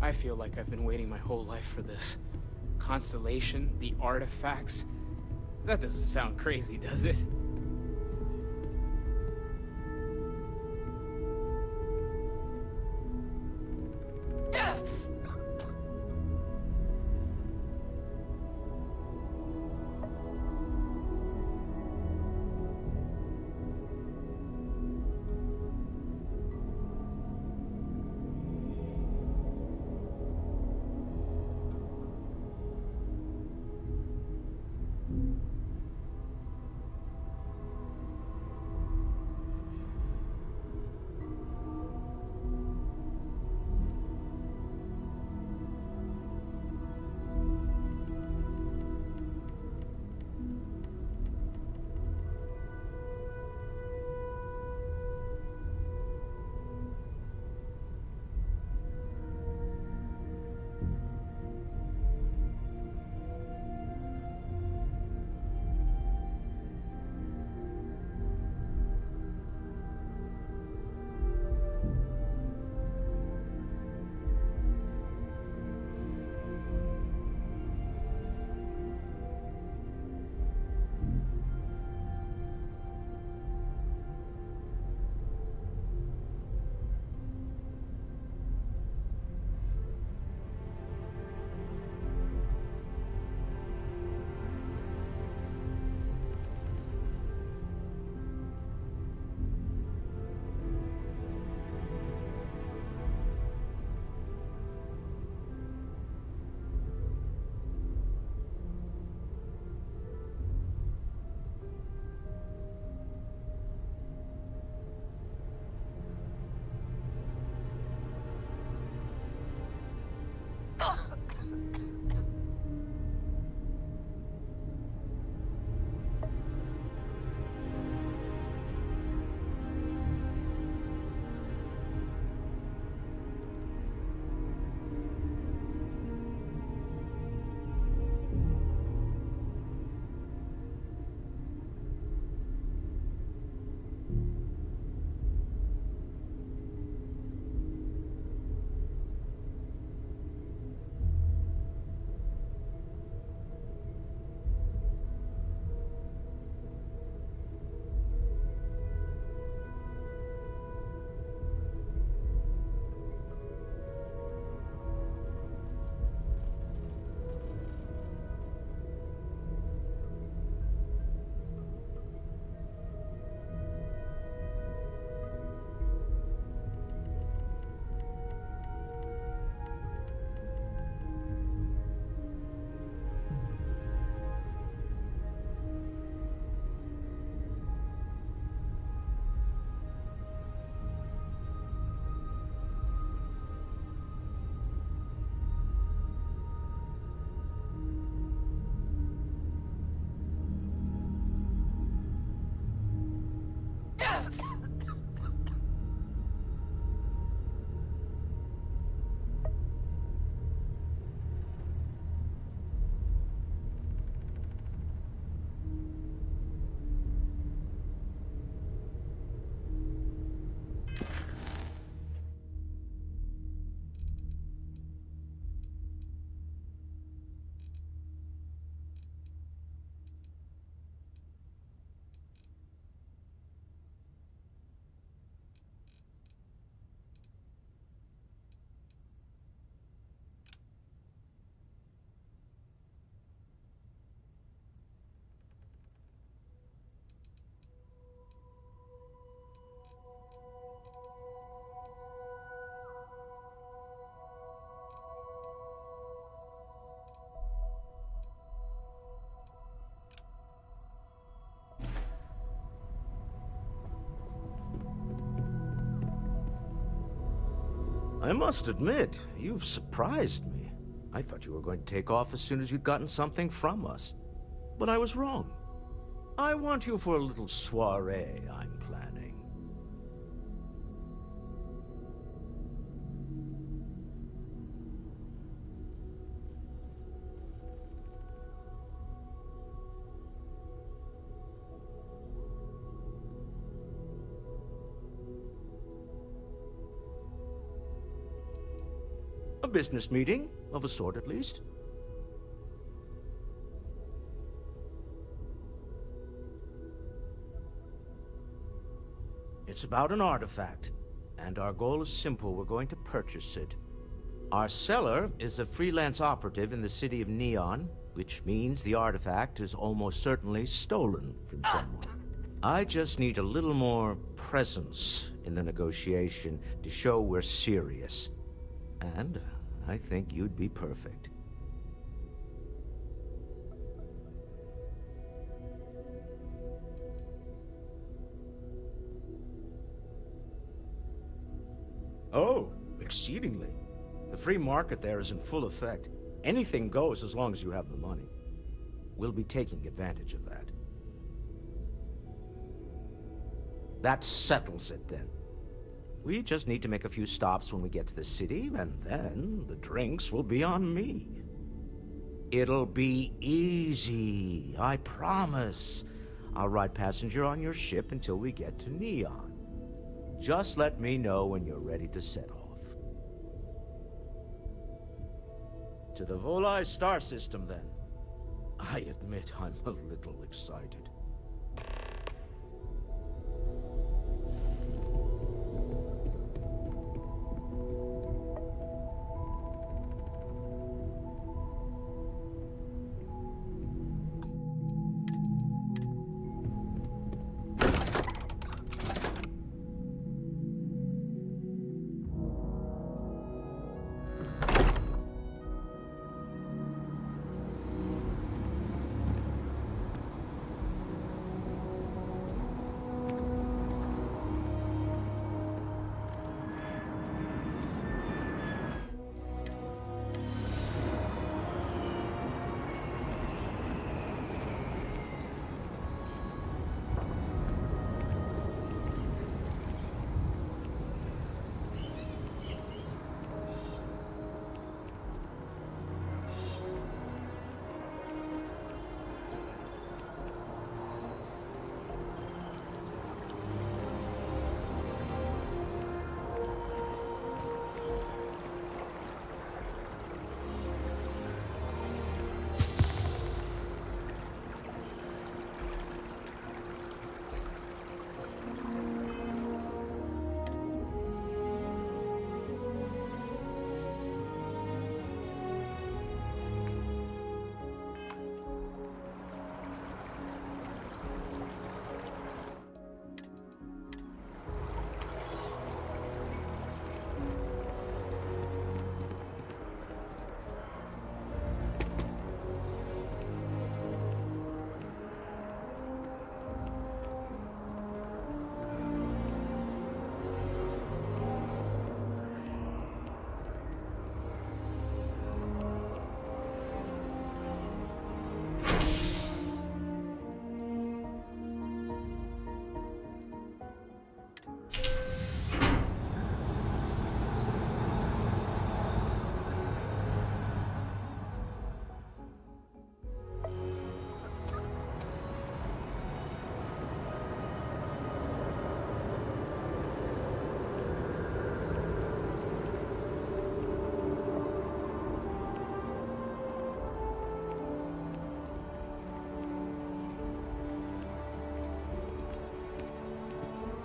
I feel like I've been waiting my whole life for this. Constellation, the artifacts. That doesn't sound crazy, does it? I must admit, you've surprised me. I thought you were going to take off as soon as you'd gotten something from us. But I was wrong. I want you for a little soiree I'm planning. A business meeting, of a sort at least. It's about an artifact, and our goal is simple. We're going to purchase it. Our seller is a freelance operative in the city of Neon, which means the artifact is almost certainly stolen from someone. I just need a little more presence in the negotiation to show we're serious. And I think you'd be perfect. Oh, exceedingly. The free market there is in full effect. Anything goes as long as you have the money. We'll be taking advantage of that. That settles it, then. We just need to make a few stops when we get to the city, and then the drinks will be on me. It'll be easy, I promise. I'll ride passenger on your ship until we get to Neon. Just let me know when you're ready to set off. To the Volai star system, then. I admit I'm a little excited.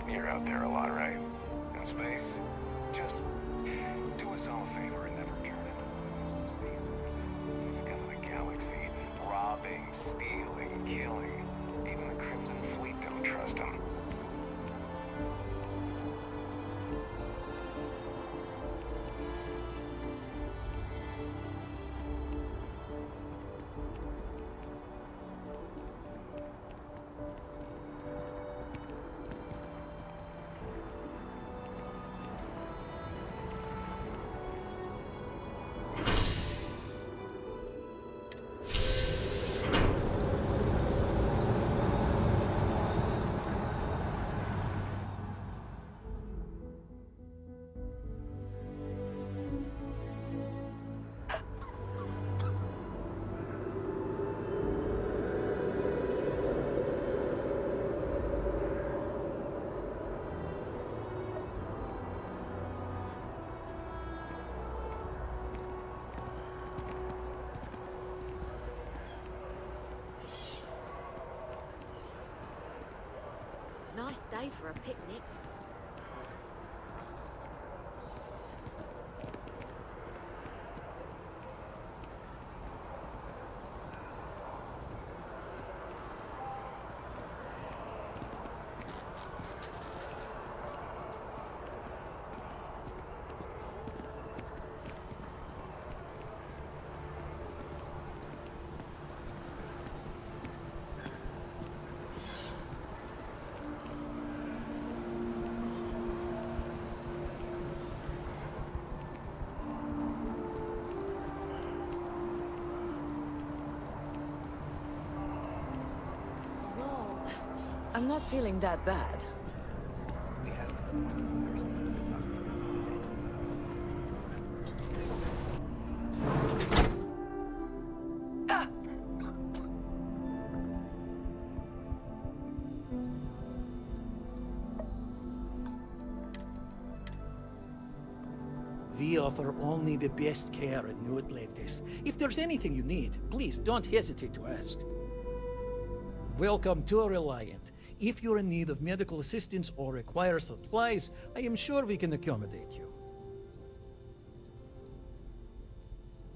You're out there a lot, right? In space? Just do us all a favor and never turn into spacers. Scum of the galaxy. Robbing, stealing, killing. Even the Crimson Fleet don't trust them. best day for a picnic. I'm not feeling that bad. We have the We offer only the best care at New Atlantis. If there's anything you need, please don't hesitate to ask. Welcome to Reliant. If you're in need of medical assistance or require supplies, I am sure we can accommodate you.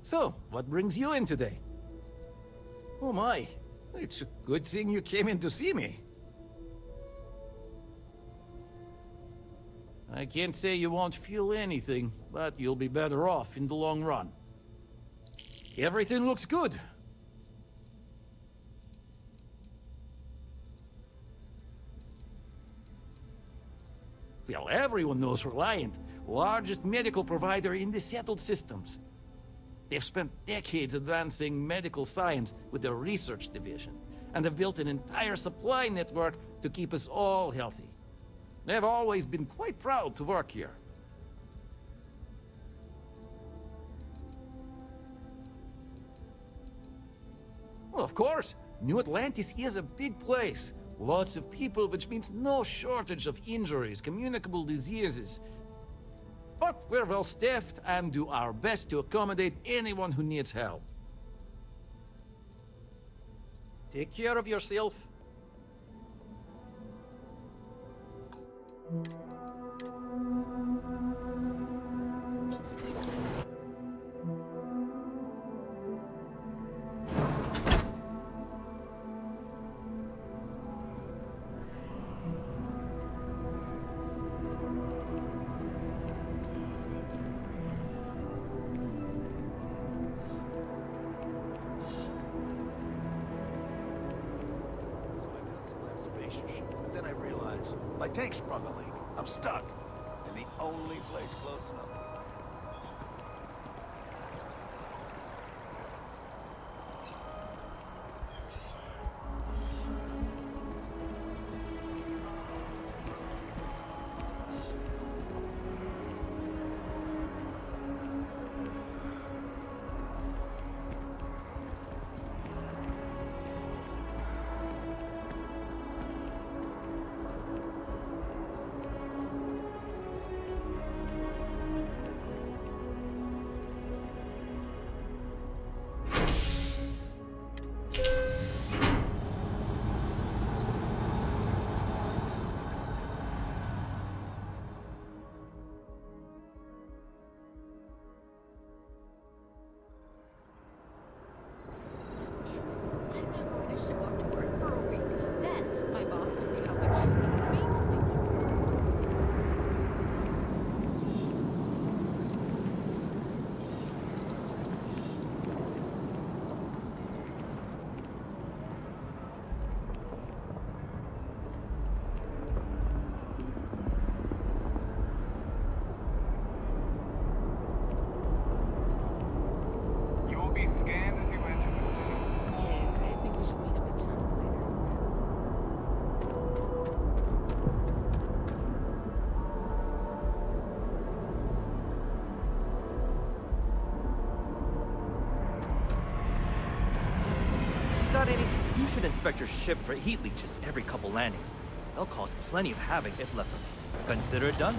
So, what brings you in today? Oh my, it's a good thing you came in to see me. I can't say you won't feel anything, but you'll be better off in the long run. Everything looks good. Well, everyone knows Reliant, largest medical provider in the settled systems. They've spent decades advancing medical science with their research division, and have built an entire supply network to keep us all healthy. They've always been quite proud to work here. Well, of course, New Atlantis is a big place. Lots of people, which means no shortage of injuries, communicable diseases. But we're well staffed and do our best to accommodate anyone who needs help. Take care of yourself. Then I realized my tank sprung a leak. I'm stuck in the only place close enough. Got anything? You should inspect your ship for heat leeches every couple landings. They'll cause plenty of havoc if left untouched. Consider it done.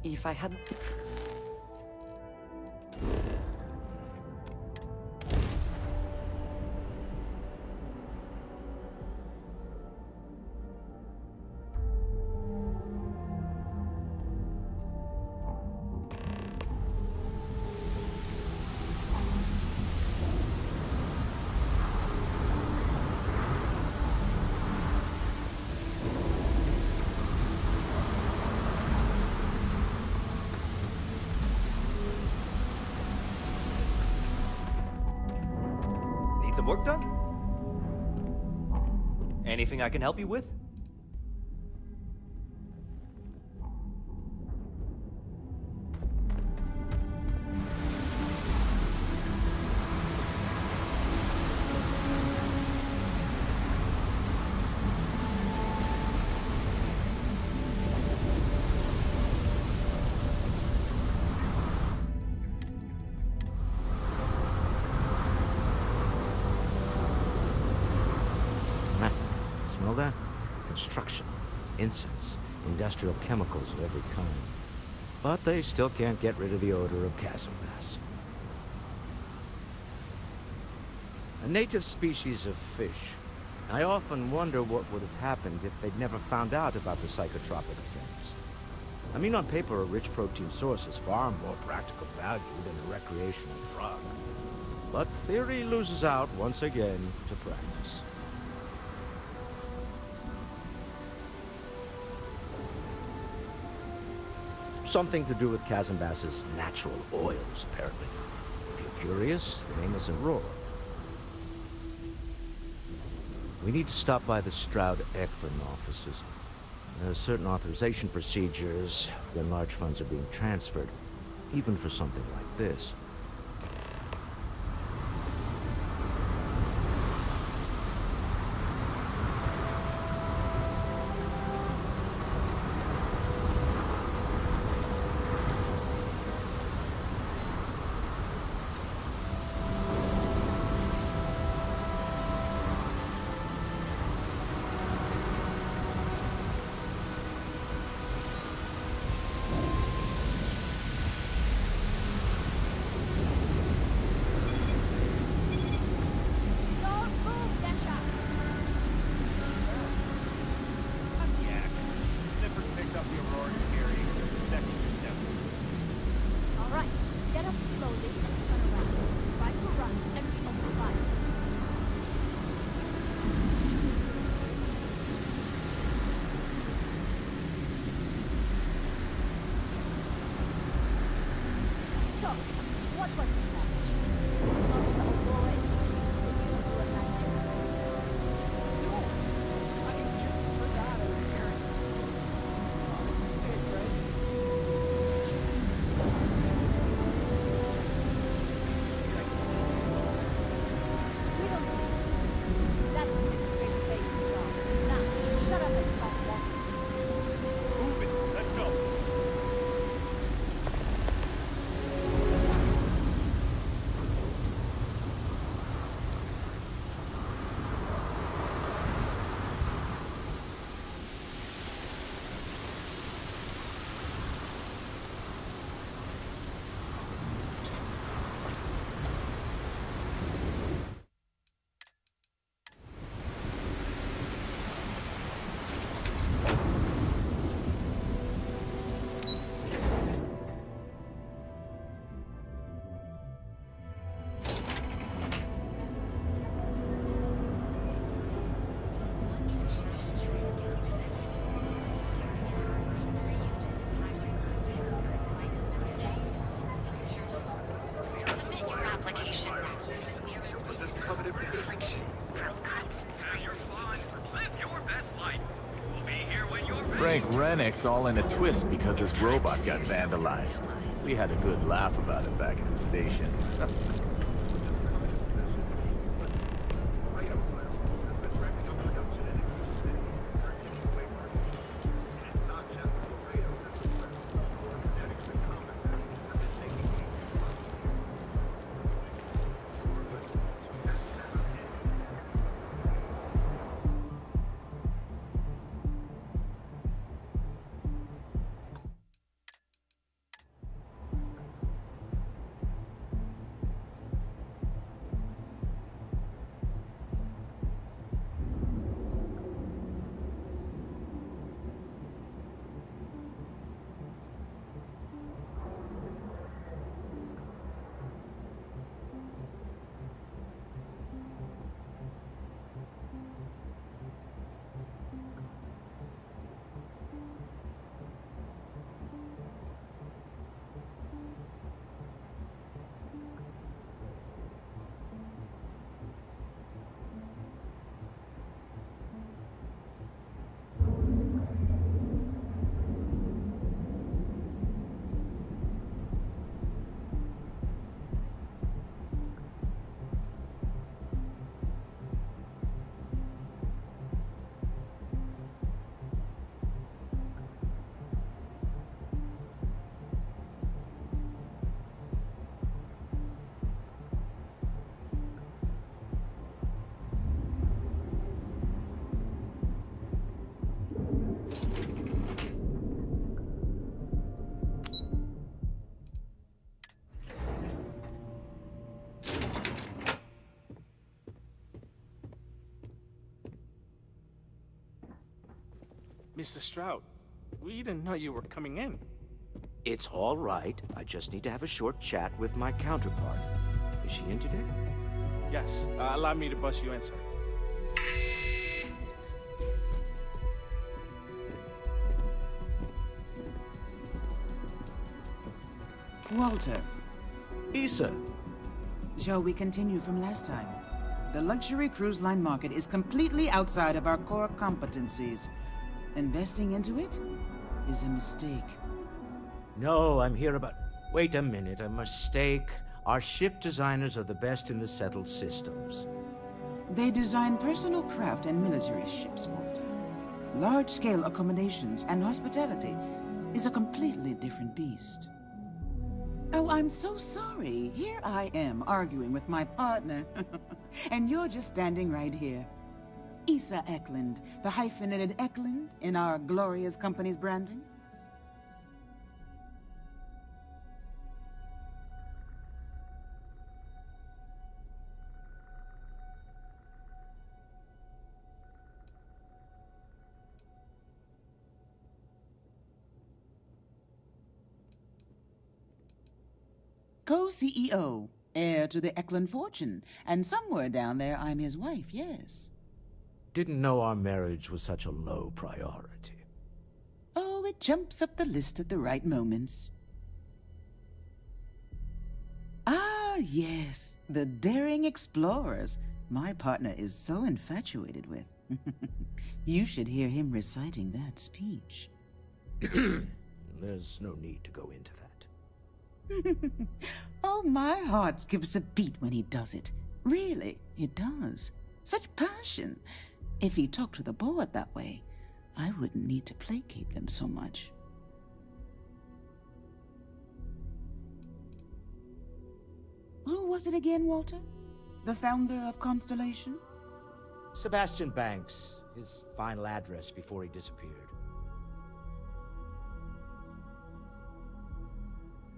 If I hadn't... Need some work done? Anything I can help you with? Smell that? Construction, incense, industrial chemicals of every kind. But they still can't get rid of the odor of chasm gas. A native species of fish. I often wonder what would have happened if they'd never found out about the psychotropic effects. I mean, on paper, a rich protein source is far more practical value than a recreational drug. But theory loses out once again to practice. Something to do with chasm bass's natural oils, apparently. If you're curious, the name isn't raw. We need to stop by the Stroud-Ekman offices. There are certain authorization procedures when large funds are being transferred, even for something like this. Frank Rennick's all in a twist because his robot got vandalized. We had a good laugh about it back at the station. Mr. Stroud, we didn't know you were coming in. It's all right. I just need to have a short chat with my counterpart. Is she in today? Yes, allow me to bust you in, sir. Walter, Issa. shall we continue from last time? The luxury cruise line market is completely outside of our core competencies. Investing into it is a mistake. No, I'm here about... Wait a minute, a mistake. Our ship designers are the best in the settled systems. They design personal craft and military ships, Walter. Large-scale accommodations and hospitality is a completely different beast. Oh, I'm so sorry. Here I am arguing with my partner. And you're just standing right here. Issa Eklund, the hyphenated Eklund in our glorious company's branding. Co-CEO, heir to the Eklund fortune, and somewhere down there I'm his wife, yes. Didn't know our marriage was such a low priority. Oh, it jumps up the list at the right moments. Ah, yes, the daring explorers my partner is so infatuated with. You should hear him reciting that speech. There's no need to go into that. Oh, my heart skips a beat when he does it. Really, it does. Such passion. If he talked to the board that way, I wouldn't need to placate them so much. Who was it again, Walter? The founder of Constellation? Sebastian Banks, his final address before he disappeared.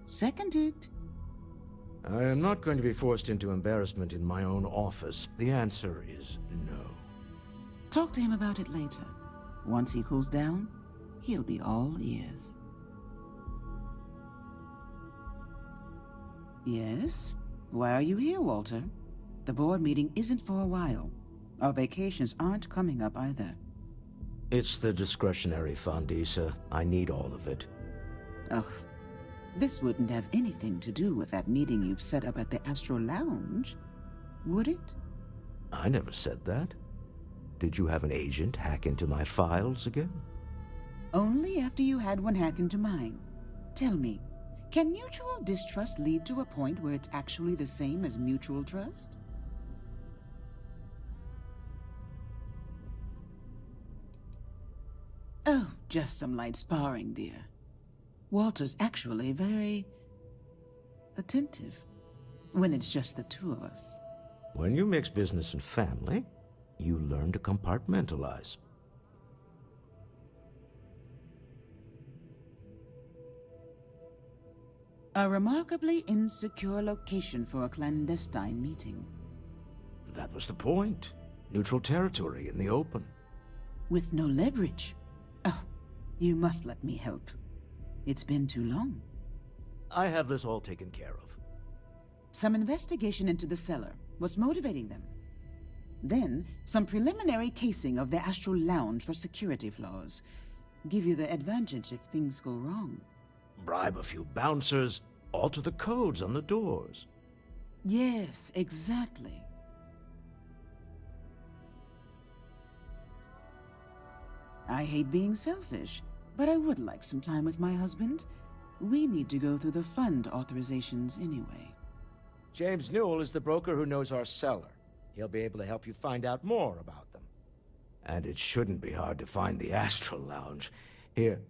Seconded. I am not going to be forced into embarrassment in my own office. The answer is no. Talk to him about it later. Once he cools down, he'll be all ears. Yes? Why are you here, Walter? The board meeting isn't for a while. Our vacations aren't coming up either. It's the discretionary fund, Issa. I need all of it. Oh, this wouldn't have anything to do with that meeting you've set up at the Astro Lounge, would it? I never said that. Did you have an agent hack into my files again? Only after you had one hack into mine. Tell me, can mutual distrust lead to a point where it's actually the same as mutual trust? Oh, just some light sparring, dear. Walter's actually very attentive when it's just the two of us. When you mix business and family, you learn to compartmentalize. A remarkably insecure location for a clandestine meeting. That was the point. Neutral territory in the open. With no leverage. Oh, you must let me help. It's been too long. I have this all taken care of. Some investigation into the cellar. What's motivating them? Then, some preliminary casing of the Astral Lounge for security flaws. Give you the advantage if things go wrong. Bribe a few bouncers, alter the codes on the doors. Yes, exactly. I hate being selfish, but I would like some time with my husband. We need to go through the fund authorizations anyway. James Newell is the broker who knows our cellar. He'll be able to help you find out more about them. And it shouldn't be hard to find the Astral Lounge. Here,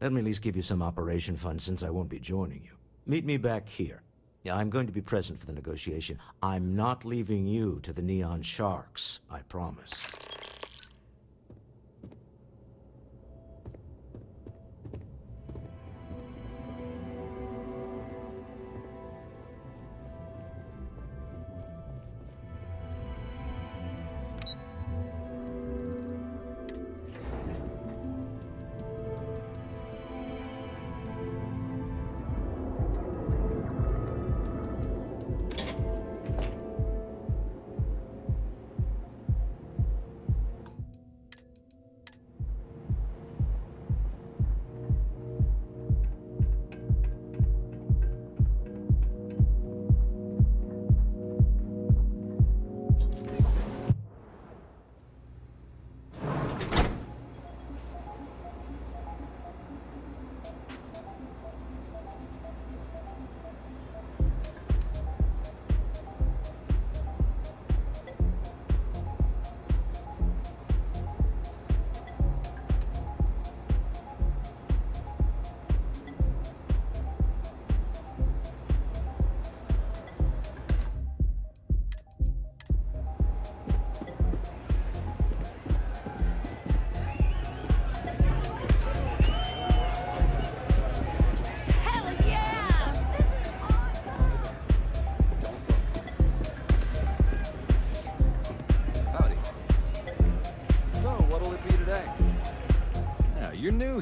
let me at least give you some operation funds since I won't be joining you. Meet me back here. Yeah, I'm going to be present for the negotiation. I'm not leaving you to the Neon Sharks, I promise.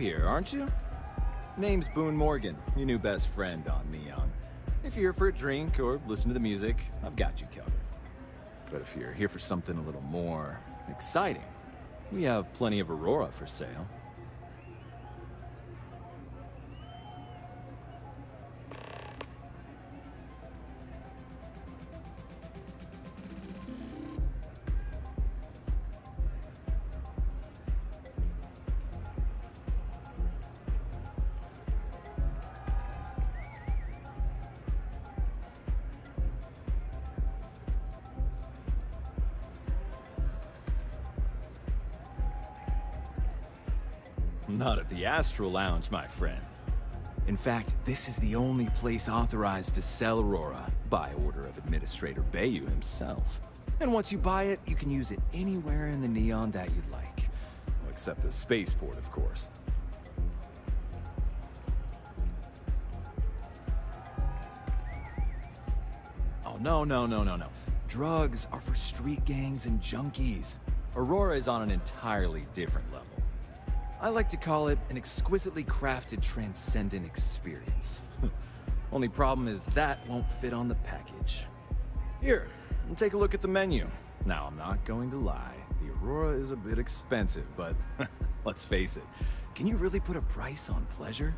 here, aren't you? Name's Boone Morgan, your new best friend on Neon. If you're here for a drink or listen to the music, I've got you covered. But if you're here for something a little more exciting, we have plenty of Aurora for sale. Not at the Astral Lounge, my friend. In fact, this is the only place authorized to sell Aurora by order of Administrator Bayou himself. And once you buy it, you can use it anywhere in the Neon that you'd like. Well, except the spaceport, of course. Oh, no. Drugs are for street gangs and junkies. Aurora is on an entirely different level. I like to call it an exquisitely crafted, transcendent experience. Only problem is that won't fit on the package. Here, take a look at the menu. Now, I'm not going to lie. The Aurora is a bit expensive, but let's face it. Can you really put a price on pleasure?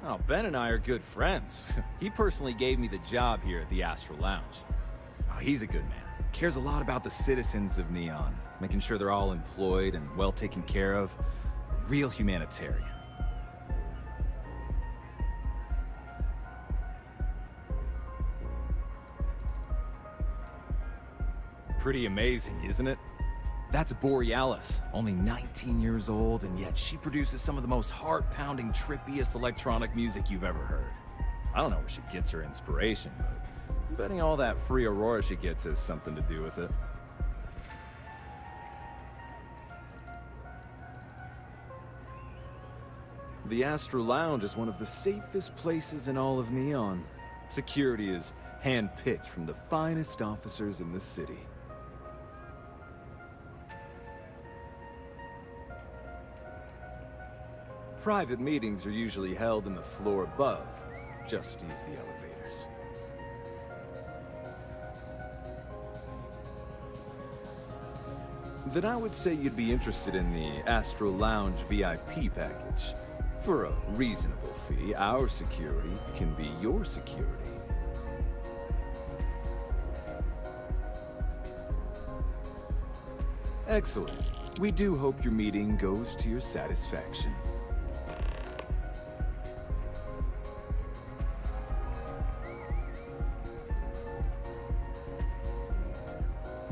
Oh, Ben and I are good friends. He personally gave me the job here at the Astral Lounge. Oh, he's a good man. Cares a lot about the citizens of Neon, making sure they're all employed and well taken care of. A real humanitarian. Pretty amazing, isn't it? That's Borealis, only 19 years old, and yet she produces some of the most heart-pounding, trippiest electronic music you've ever heard. I don't know where she gets her inspiration, but I'm betting all that free Aurora she gets has something to do with it. The Astral Lounge is one of the safest places in all of Neon. Security is hand-picked from the finest officers in the city. Private meetings are usually held in the floor above. Just use the elevators. Then I would say you'd be interested in the Astral Lounge VIP package. For a reasonable fee, our security can be your security. Excellent. We do hope your meeting goes to your satisfaction.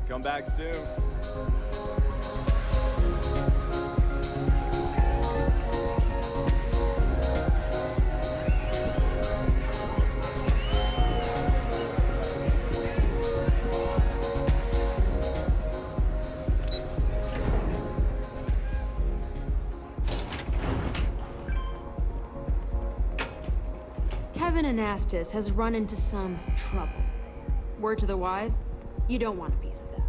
Come back soon. Tevin Anastas has run into some trouble. Word to the wise, you don't want a piece of that.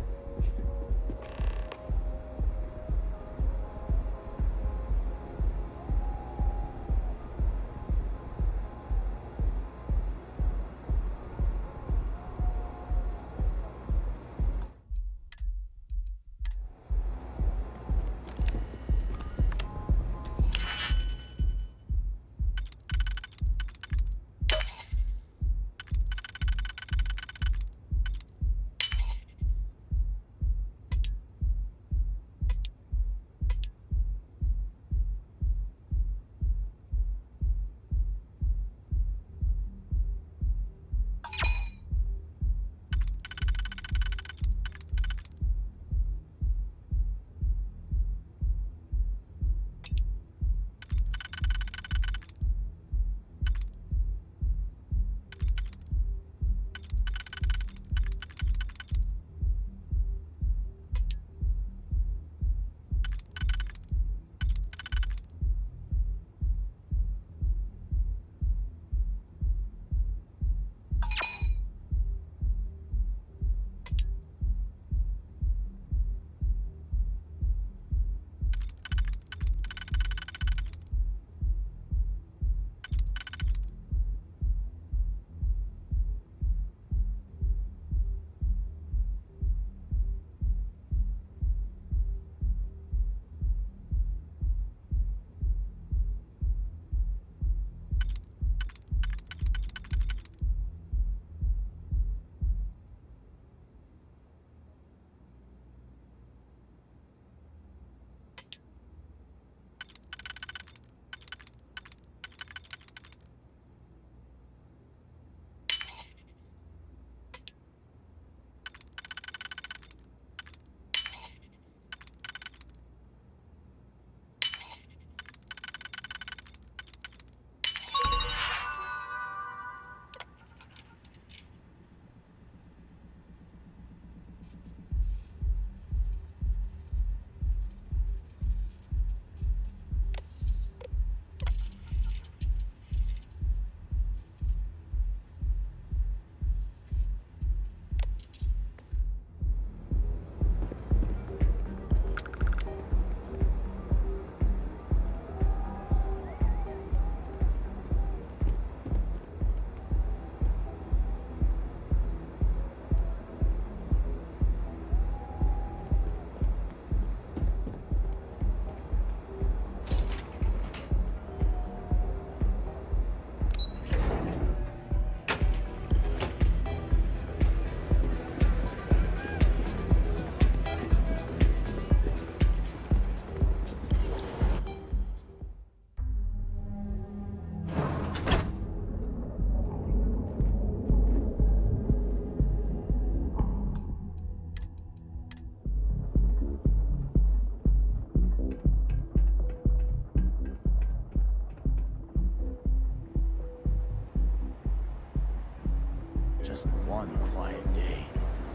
Just one quiet day.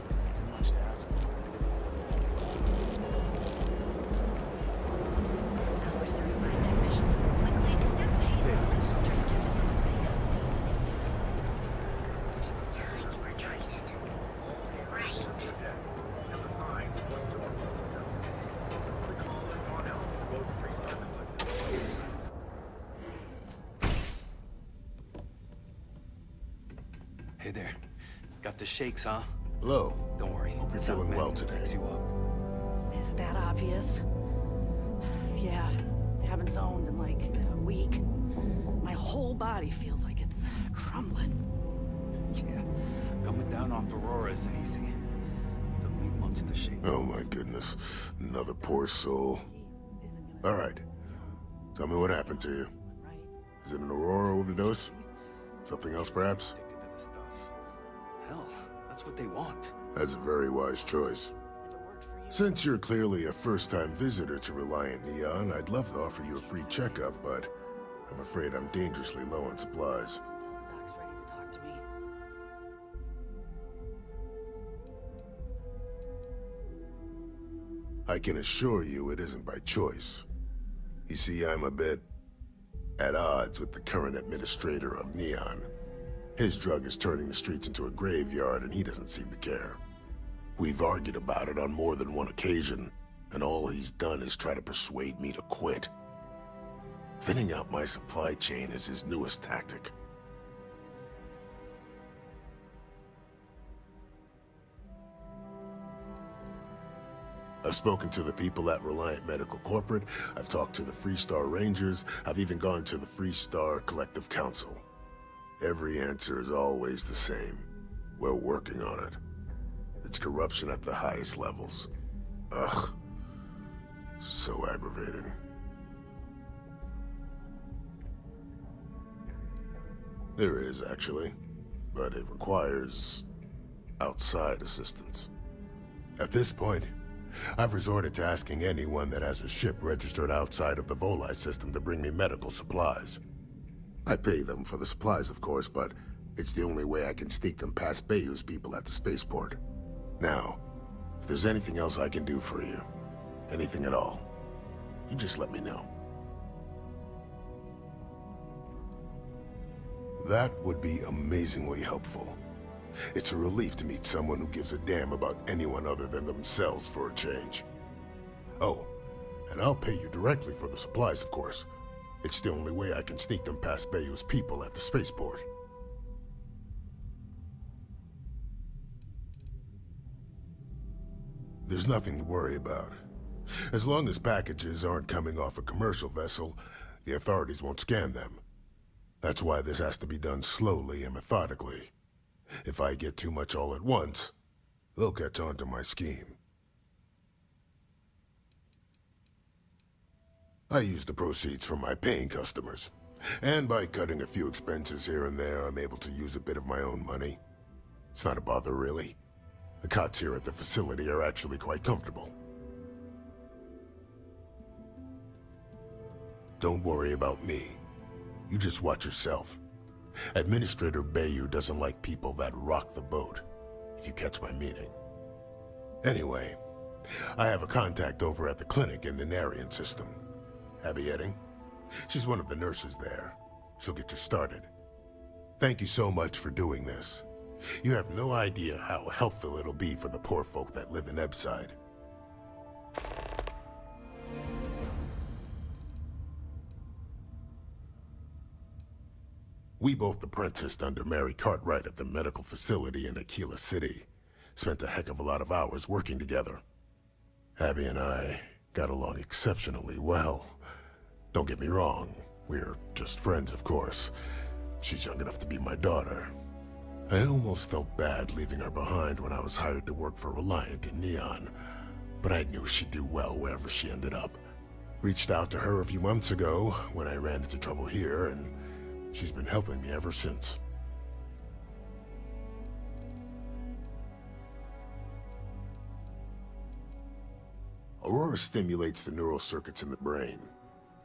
Not too much to ask for. Hey there. Got the shakes, huh? Hello. Don't worry. Hope you're feeling well today. Fix you up. Is that obvious? Yeah, haven't zoned in like a week. My whole body feels like it's crumbling. Yeah, coming down off Aurora isn't easy. Took me months to shake. Oh my goodness. Another poor soul. All right. Tell me what happened to you. Is it an Aurora overdose? Something else, perhaps? Addicted to the stuff. Hell, that's what they want. That's a very wise choice. Since you're clearly a first-time visitor to Reliant Neon, I'd love to offer you a free checkup, but I'm afraid I'm dangerously low on supplies. Until the doc's ready to talk to me. I can assure you it isn't by choice. You see, I'm a bit at odds with the current administrator of Neon. His drug is turning the streets into a graveyard, and he doesn't seem to care. We've argued about it on more than one occasion, and all he's done is try to persuade me to quit. Thinning out my supply chain is his newest tactic. I've spoken to the people at Reliant Medical Corporate, I've talked to the Freestar Rangers, I've even gone to the Freestar Collective Council. Every answer is always the same. We're working on it. It's corruption at the highest levels. Ugh. So aggravating. There is, actually. But it requires outside assistance. At this point, I've resorted to asking anyone that has a ship registered outside of the Volii system to bring me medical supplies. I pay them for the supplies, of course, but it's the only way I can sneak them past Bayou's people at the spaceport. Now, if there's anything else I can do for you, anything at all, you just let me know. That would be amazingly helpful. It's a relief to meet someone who gives a damn about anyone other than themselves for a change. Oh, and I'll pay you directly for the supplies, of course. It's the only way I can sneak them past Bayou's people at the spaceport. There's nothing to worry about. As long as packages aren't coming off a commercial vessel, the authorities won't scan them. That's why this has to be done slowly and methodically. If I get too much all at once, they'll catch on to my scheme. I use the proceeds from my paying customers. And by cutting a few expenses here and there, I'm able to use a bit of my own money. It's not a bother, really. The cots here at the facility are actually quite comfortable. Don't worry about me. You just watch yourself. Administrator Bayou doesn't like people that rock the boat, if you catch my meaning. Anyway, I have a contact over at the clinic in the Narian system. Abby Edding. She's one of the nurses there. She'll get you started. Thank you so much for doing this. You have no idea how helpful it'll be for the poor folk that live in Ebside. We both apprenticed under Mary Cartwright at the medical facility in Aquila City. Spent a heck of a lot of hours working together. Abby and I got along exceptionally well. Don't get me wrong, we're just friends, of course. She's young enough to be my daughter. I almost felt bad leaving her behind when I was hired to work for Reliant in Neon, but I knew she'd do well wherever she ended up. Reached out to her a few months ago when I ran into trouble here, and she's been helping me ever since. Aurora stimulates the neural circuits in the brain,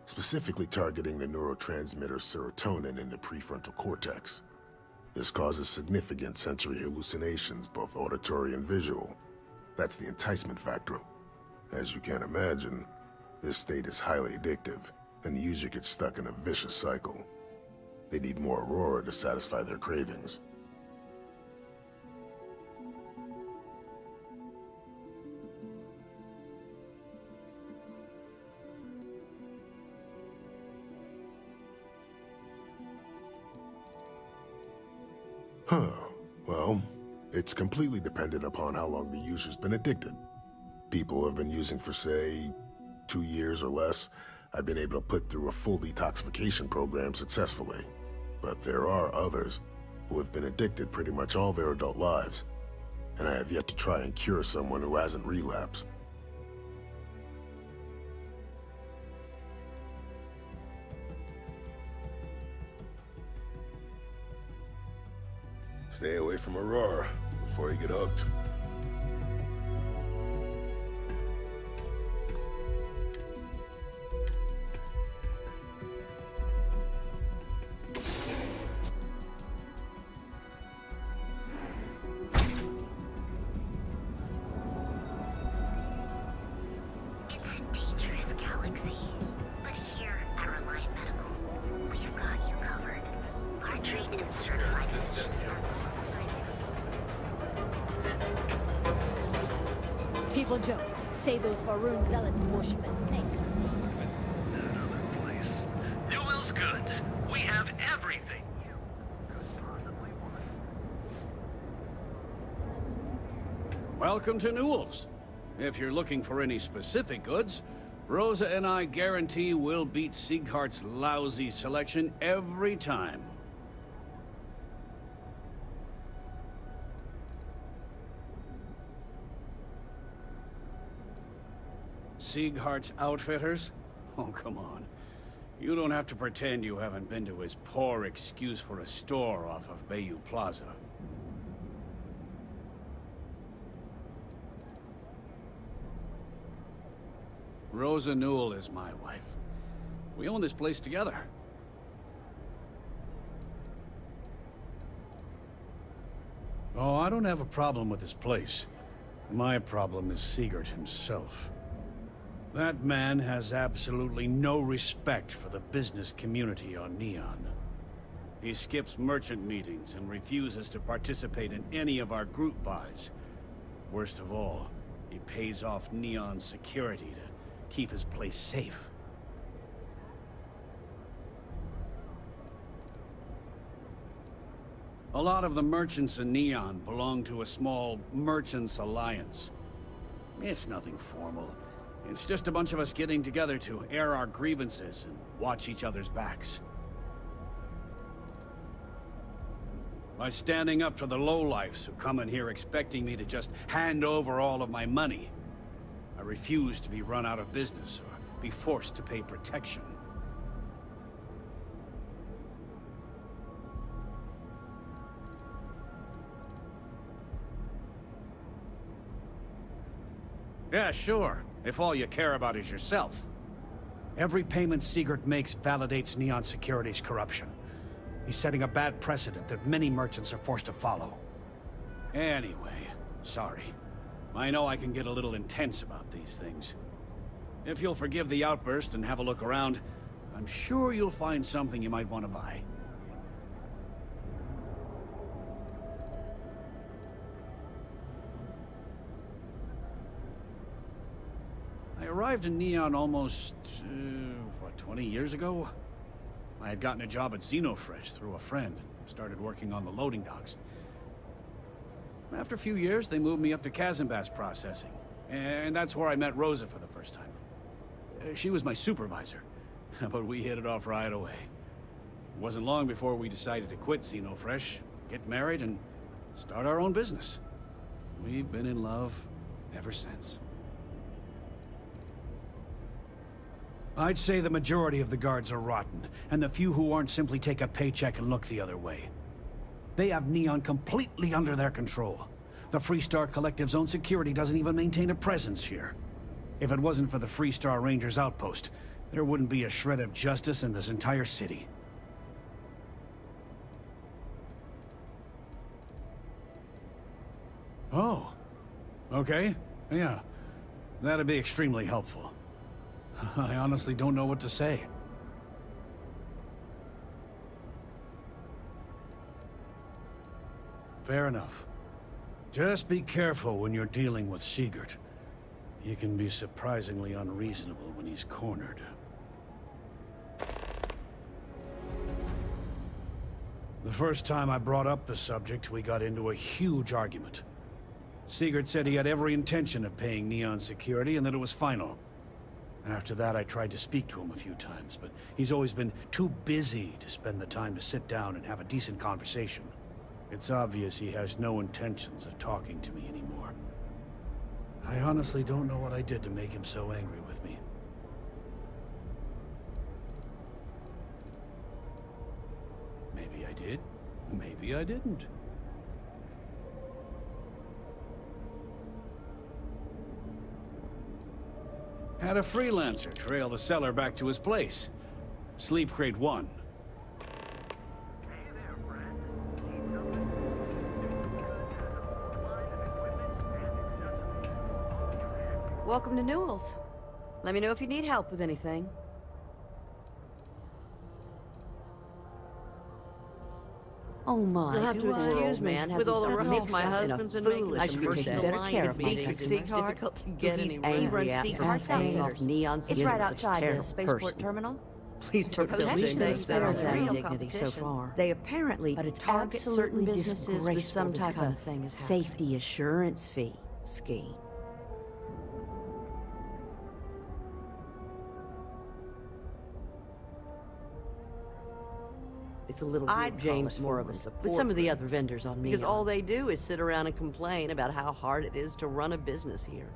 specifically targeting the neurotransmitter serotonin in the prefrontal cortex. This causes significant sensory hallucinations, both auditory and visual. That's the enticement factor. As you can imagine, this state is highly addictive, and the user gets stuck in a vicious cycle. They need more Aurora to satisfy their cravings. Huh. Well, it's completely dependent upon how long the user's been addicted. People have been using for, say, 2 years or less. I've been able to put through a full detoxification program successfully. But there are others who have been addicted pretty much all their adult lives, and I have yet to try and cure someone who hasn't relapsed. Stay away from Aurora before you get hooked. People joke, say those Varun zealots worship a snake. Another place. Newell's Goods. We have everything you could possibly want. Welcome to Newell's. If you're looking for any specific goods, Rosa and I guarantee we'll beat Sieghart's lousy selection every time. Sieghart's Outfitters? Oh, come on. You don't have to pretend you haven't been to his poor excuse for a store off of Bayou Plaza. Rosa Newell is my wife. We own this place together. Oh, I don't have a problem with this place. My problem is Siegert himself. That man has absolutely no respect for the business community on Neon. He skips merchant meetings and refuses to participate in any of our group buys. Worst of all, he pays off Neon security to keep his place safe. A lot of the merchants in Neon belong to a small Merchants Alliance. It's nothing formal. It's just a bunch of us getting together to air our grievances and watch each other's backs. By standing up to the lowlifes who come in here expecting me to just hand over all of my money, I refuse to be run out of business or be forced to pay protection. Yeah, sure. If all you care about is yourself. Every payment Siegert makes validates Neon Security's corruption. He's setting a bad precedent that many merchants are forced to follow. Anyway, sorry. I know I can get a little intense about these things. If you'll forgive the outburst and have a look around, I'm sure you'll find something you might want to buy. I arrived in Neon almost, 20 years ago? I had gotten a job at Xenofresh through a friend and started working on the loading docks. After a few years, they moved me up to Kazanbas processing, and that's where I met Rosa for the first time. She was my supervisor, but we hit it off right away. It wasn't long before we decided to quit Xenofresh, get married, and start our own business. We've been in love ever since. I'd say the majority of the guards are rotten, and the few who aren't simply take a paycheck and look the other way. They have Neon completely under their control. The Freestar Collective's own security doesn't even maintain a presence here. If it wasn't for the Freestar Rangers outpost, there wouldn't be a shred of justice in this entire city. Oh. Okay. Yeah. That'd be extremely helpful. I honestly don't know what to say. Fair enough. Just be careful when you're dealing with Sigurd. He can be surprisingly unreasonable when he's cornered. The first time I brought up the subject, we got into a huge argument. Sigurd said he had every intention of paying Neon security and that it was final. After that, I tried to speak to him a few times, but he's always been too busy to spend the time to sit down and have a decent conversation. It's obvious he has no intentions of talking to me anymore. I honestly don't know what I did to make him so angry with me. Maybe I did. Maybe I didn't. Had a freelancer trail the seller back to his place. Sleep Crate 1. Welcome to Newell's. Let me know if you need help with anything. Oh my! You'll have to excuse me. With all the rubbish my husband's been making, I should be taking better care of meetings. It's difficult to get anywhere. He runs secret off Neon. It's right outside the spaceport terminal. Please don't believe this. They don't have dignity so far. They apparently target certain businesses with some type of safety assurance fee scheme. It's a little bit James more of a support with some of the other vendors on Neon. Because all they do is sit around and complain about how hard it is to run a business here.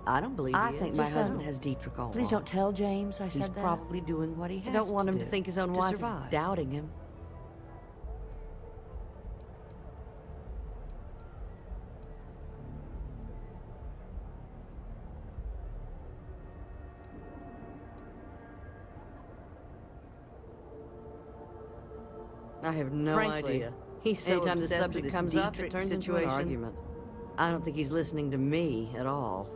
I don't believe I think my husband has Dietrich all Please don't tell James I said that. He's probably doing what he has to do. I don't want him to think his own wife is doubting him. I have no idea. He's so anytime the subject comes up, it turns into an argument. I don't think he's listening to me at all.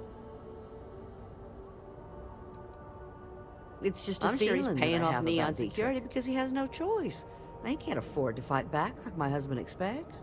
It's just a feeling he's paying off Neon security because he has no choice. He can't afford to fight back like my husband expects.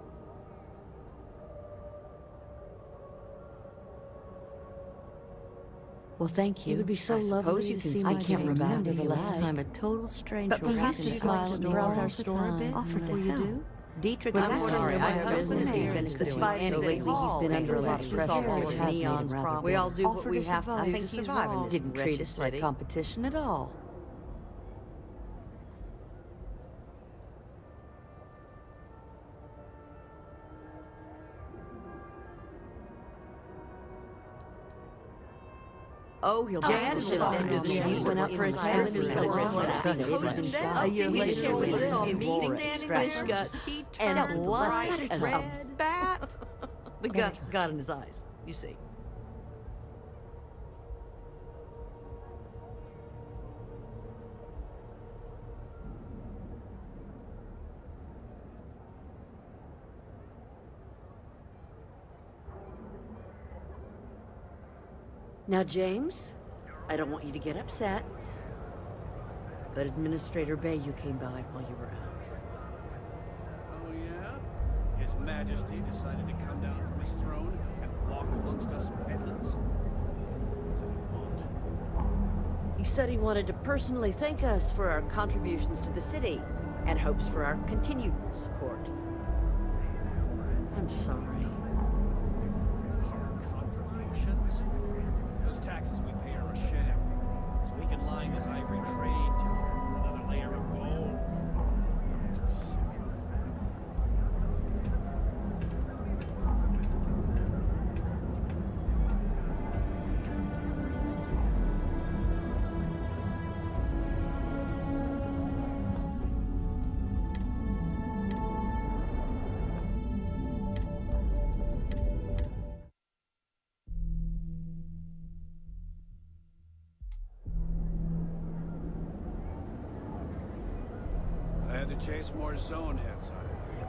Well, thank you. It would be so lovely to see my I can't remember the last time a total stranger walked into smile and browse our store a bit. Offered to you. Dietrich is sorry. My husband here has been lately. He's been under a lot of pressure with Neon's problem. We all do what we have to do to survive. Didn't treat us like competition at all. Oh, he'll be he went up for a test. A year later, we saw him standing fish gut and blood and a bat. The gut got in his eyes, you see. Now, James, I don't want you to get upset, but Administrator Bayou came by while you were out. Oh, yeah? His Majesty decided to come down from his throne and walk amongst us peasants? What did he want? He said he wanted to personally thank us for our contributions to the city and hopes for our continued support. I'm sorry. Taxes we pay are a sham, so he can line his ivory trade tower with another layer of gold. Makes me sick. had to chase more zone heads out of every day.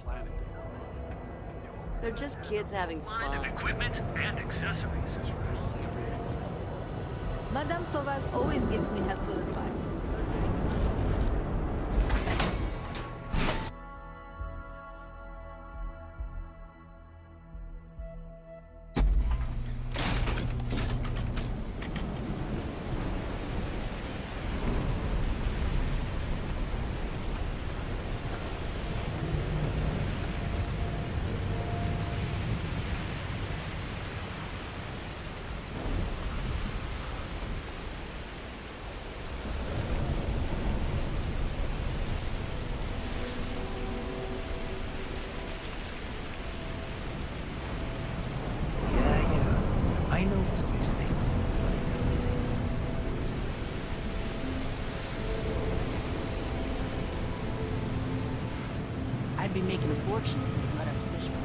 Planet they were on. They're just kids having Line fun. of equipment and accessories is really rare. Madame Sauvage always gives me helpful advice. I know this place thinks, but it's a living. I'd be making a fortune if they'd let us fish for them.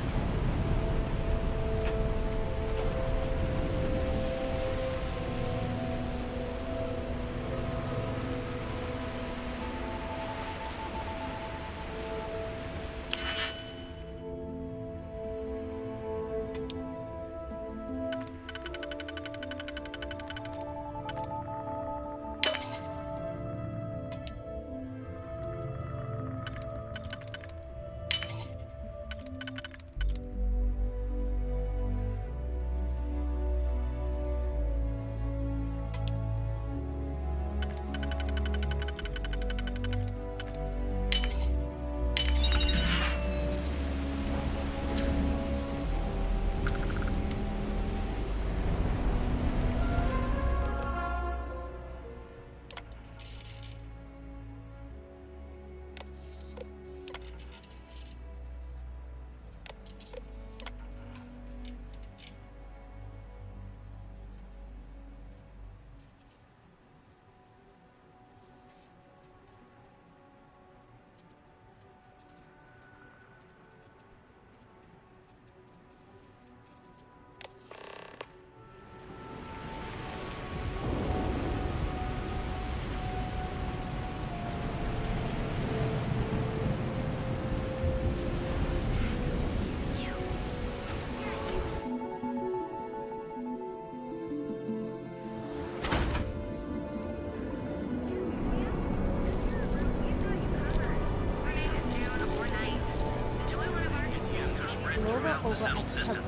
over at Terra.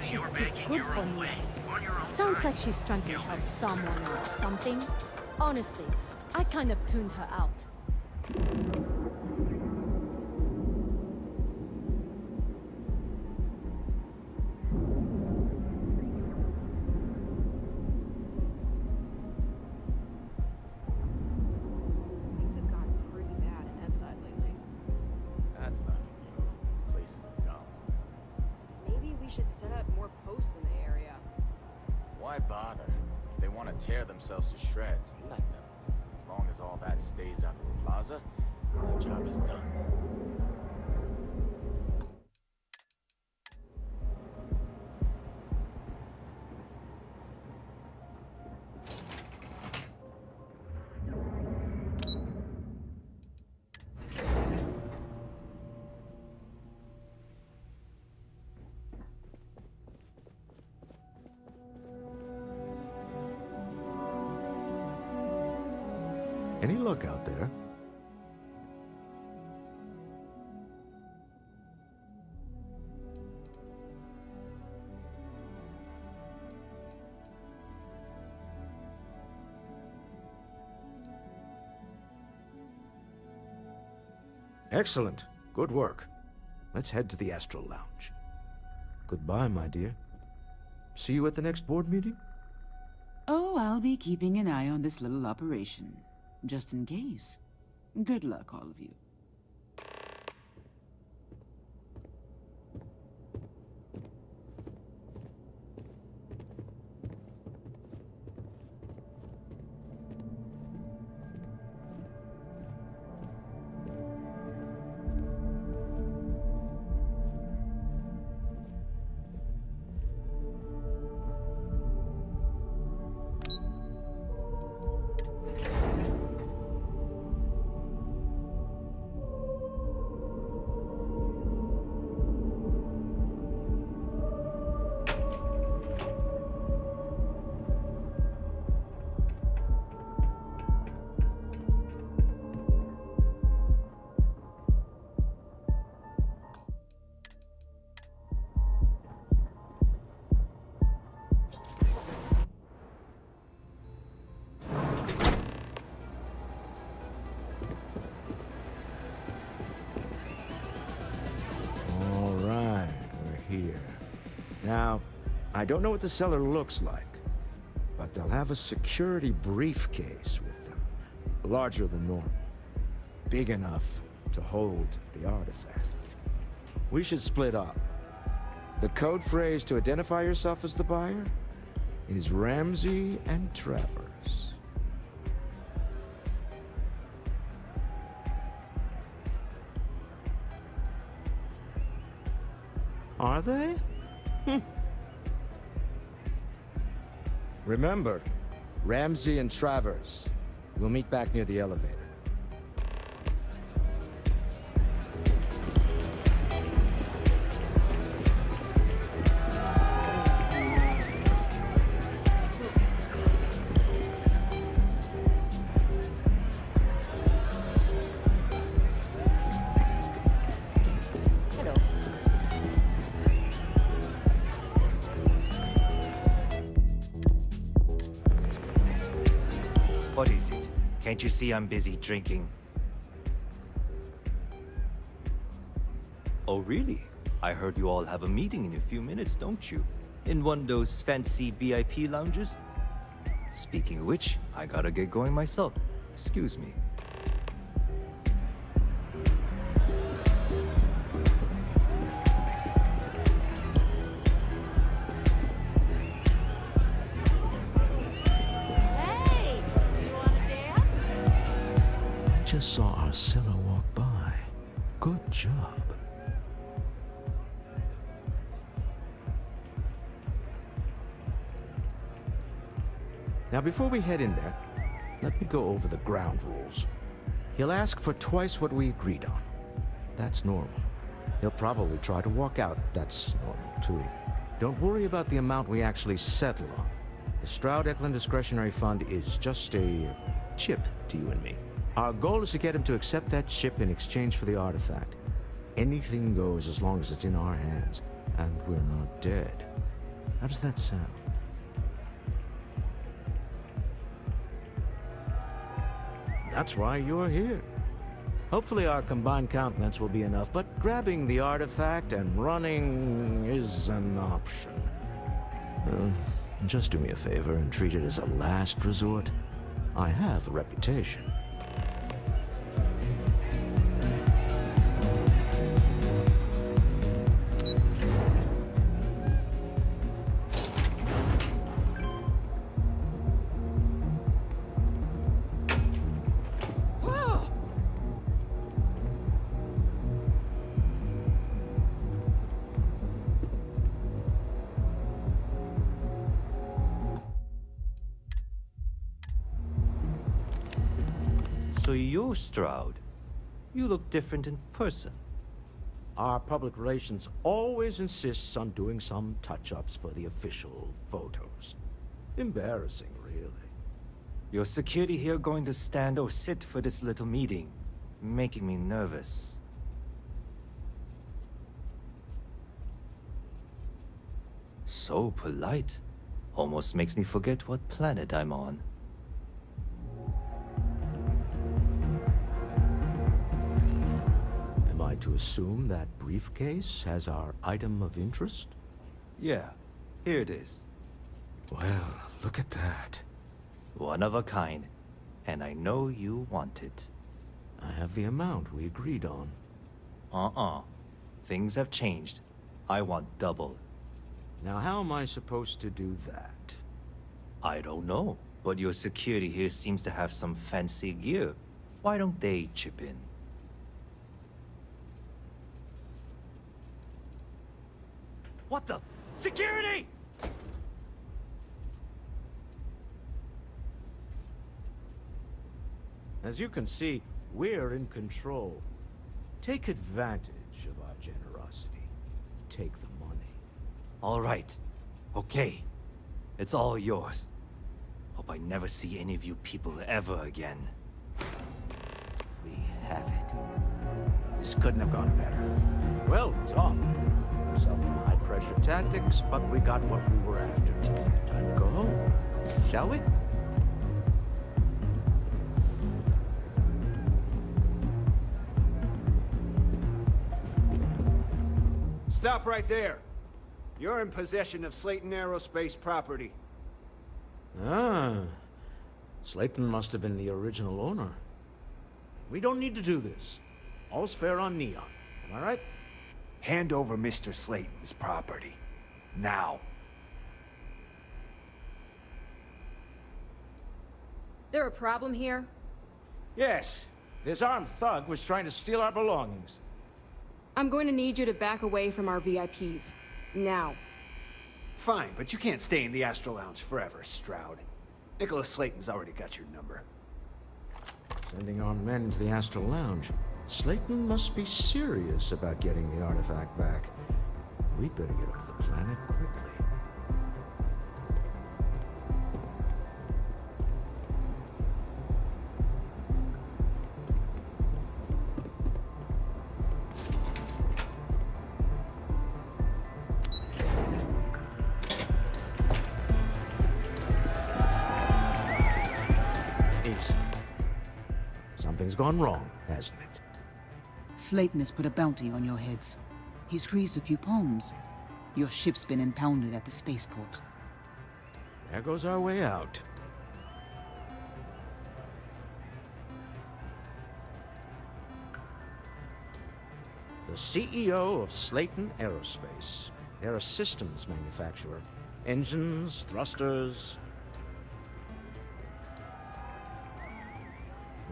She's too good for me. Sounds like she's trying to help someone or something. Honestly, I kind of tuned her out. Things have gotten pretty bad in Edside lately. That's nothing new. The place is a dump. Maybe we should set up more posts in the area. Why bother? If they want to tear themselves to shreds, let them. As long as all that stays out of the plaza, our job is done. Any luck out there? Excellent. Good work. Let's head to the Astral Lounge. Goodbye, my dear. See you at the next board meeting? Oh, I'll be keeping an eye on this little operation, just in case. Good luck, all of you. Now, I don't know what the cellar looks like, but they'll have a security briefcase with them, larger than normal, big enough to hold the artifact. We should split up. The code phrase to identify yourself as the buyer is Ramsey and Travers. Are they? Remember, Ramsey and Travers. We'll meet back near the elevator. What is it? Can't you see I'm busy drinking? Oh, really? I heard you all have a meeting in a few minutes, don't you? In one of those fancy VIP lounges? Speaking of which, I gotta get going myself. Excuse me. Just saw Arcella walk by. Good job. Now, before we head in there, let me go over the ground rules. He'll ask for twice what we agreed on. That's normal. He'll probably try to walk out. That's normal, too. Don't worry about the amount we actually settle on. The Stroud-Eklund Discretionary Fund is just a chip to you and me. Our goal is to get him to accept that chip in exchange for the artifact. Anything goes as long as it's in our hands. And we're not dead. How does that sound? That's why you're here. Hopefully our combined countenance will be enough, but grabbing the artifact and running is an option. Just do me a favor and treat it as a last resort. I have a reputation. So you're Stroud. You look different in person. Our public relations always insists on doing some touch-ups for the official photos. Embarrassing, really. Your security here going to stand or sit for this little meeting, making me nervous. So polite. Almost makes me forget what planet I'm on. Am I to assume that briefcase has our item of interest? Yeah, here it is. Well, look at that. One of a kind. And I know you want it. I have the amount we agreed on. Things have changed. I want double. Now how am I supposed to do that? I don't know, but your security here seems to have some fancy gear. Why don't they chip in? What the? Security! As you can see, we're in control. Take advantage of our generosity. Take the money. All right. Okay. It's all yours. Hope I never see any of you people ever again. We have it. This couldn't have gone better. Well done. Some high-pressure tactics, but we got what we were after. Time to go home. Shall we? Stop right there. You're in possession of Slayton Aerospace property. Ah. Slayton must have been the original owner. We don't need to do this. All's fair on Neon. Am I right? Hand over Mr. Slayton's property. Now. There a problem here? Yes. This armed thug was trying to steal our belongings. I'm going to need you to back away from our VIPs. Now. Fine, but you can't stay in the Astro Lounge forever, Stroud. Nicholas Slayton's already got your number. Sending our men into the Astral Lounge. Slayton must be serious about getting the artifact back. We'd better get off the planet quickly. Something's gone wrong, hasn't it? Slayton has put a bounty on your heads. He's greased a few palms. Your ship's been impounded at the spaceport. There goes our way out. The CEO of Slayton Aerospace. They're a systems manufacturer. Engines, thrusters.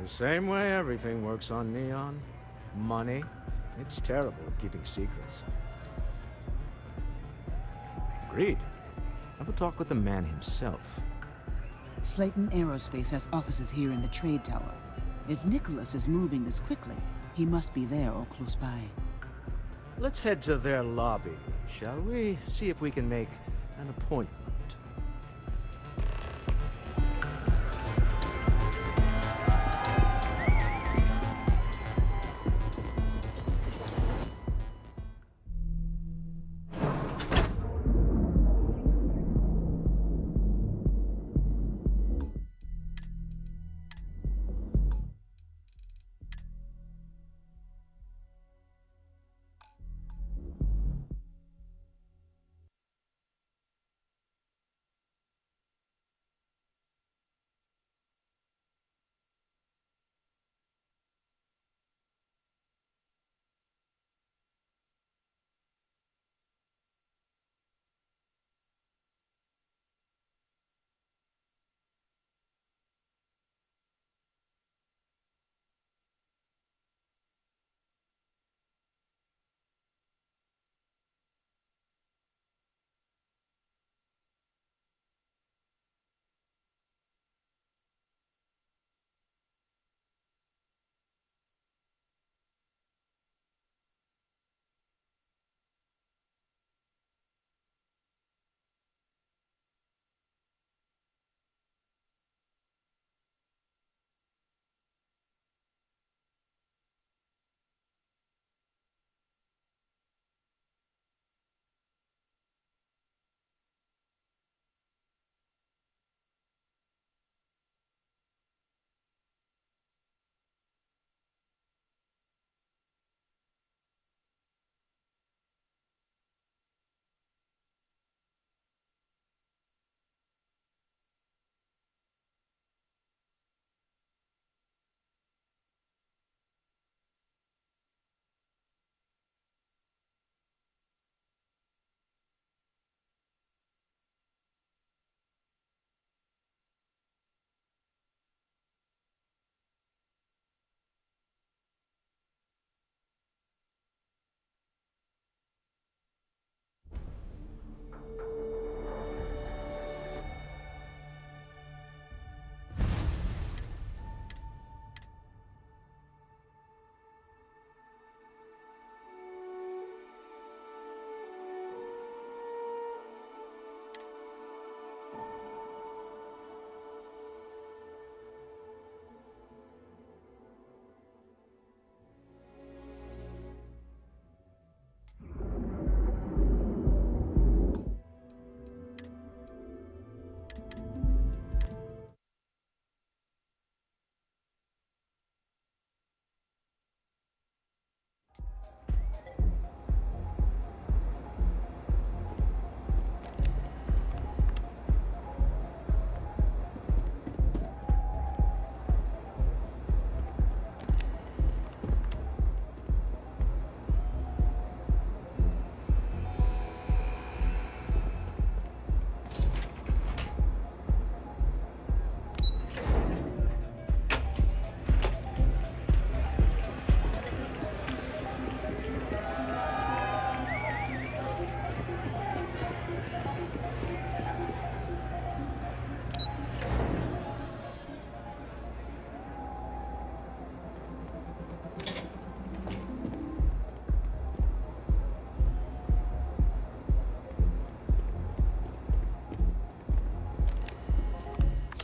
The same way everything works on Neon. Money. It's terrible at keeping secrets. Agreed. Have a talk with the man himself. Slayton Aerospace has offices here in the trade tower. If Nicholas is moving this quickly, he must be there or close by. Let's head to their lobby, shall we? See if we can make an appointment.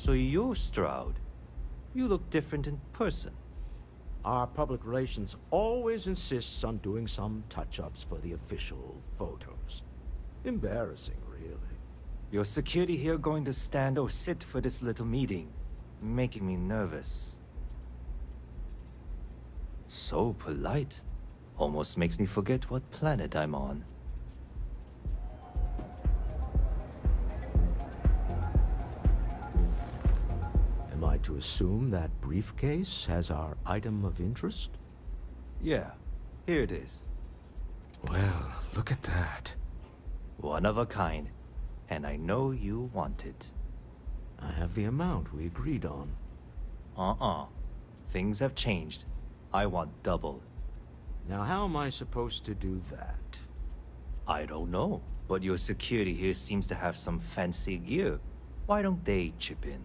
So you're Stroud. You look different in person. Our public relations always insists on doing some touch-ups for the official photos. Embarrassing, really. Your security here going to stand or sit for this little meeting, making me nervous. So polite. Almost makes me forget what planet I'm on. Am I to assume that briefcase has our item of interest? Yeah, here it is. Well, look at that. One of a kind, and I know you want it. I have the amount we agreed on. Things have changed. I want double. Now how am I supposed to do that? I don't know, but your security here seems to have some fancy gear. Why don't they chip in?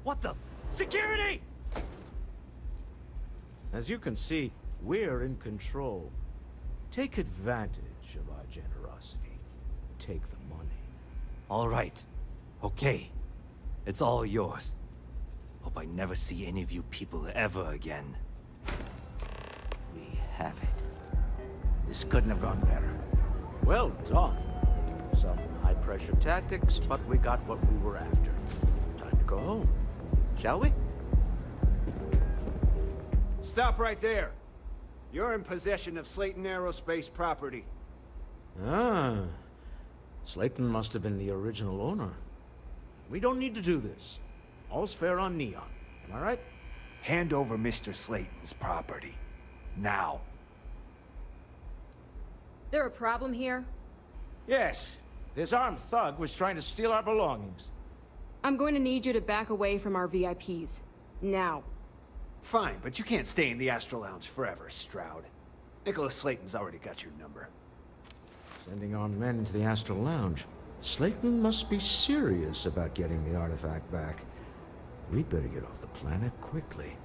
What the? Security! As you can see, we're in control. Take advantage of our generosity. Take the money. All right. Okay. It's all yours. Hope I never see any of you people ever again. We have it. This couldn't have gone better. Well done. Some high-pressure tactics, but we got what we were after. Time to go home. Shall we? Stop right there. You're in possession of Slayton Aerospace property. Ah. Slayton must have been the original owner. We don't need to do this. All's fair on Neon. Am I right? Hand over Mr. Slayton's property. Now. There a problem here? Yes. This armed thug was trying to steal our belongings. I'm going to need you to back away from our VIPs. Now. Fine, but you can't stay in the Astral Lounge forever, Stroud. Nicholas Slayton's already got your number. Sending our men into the Astral Lounge. Slayton must be serious about getting the artifact back. We'd better get off the planet quickly.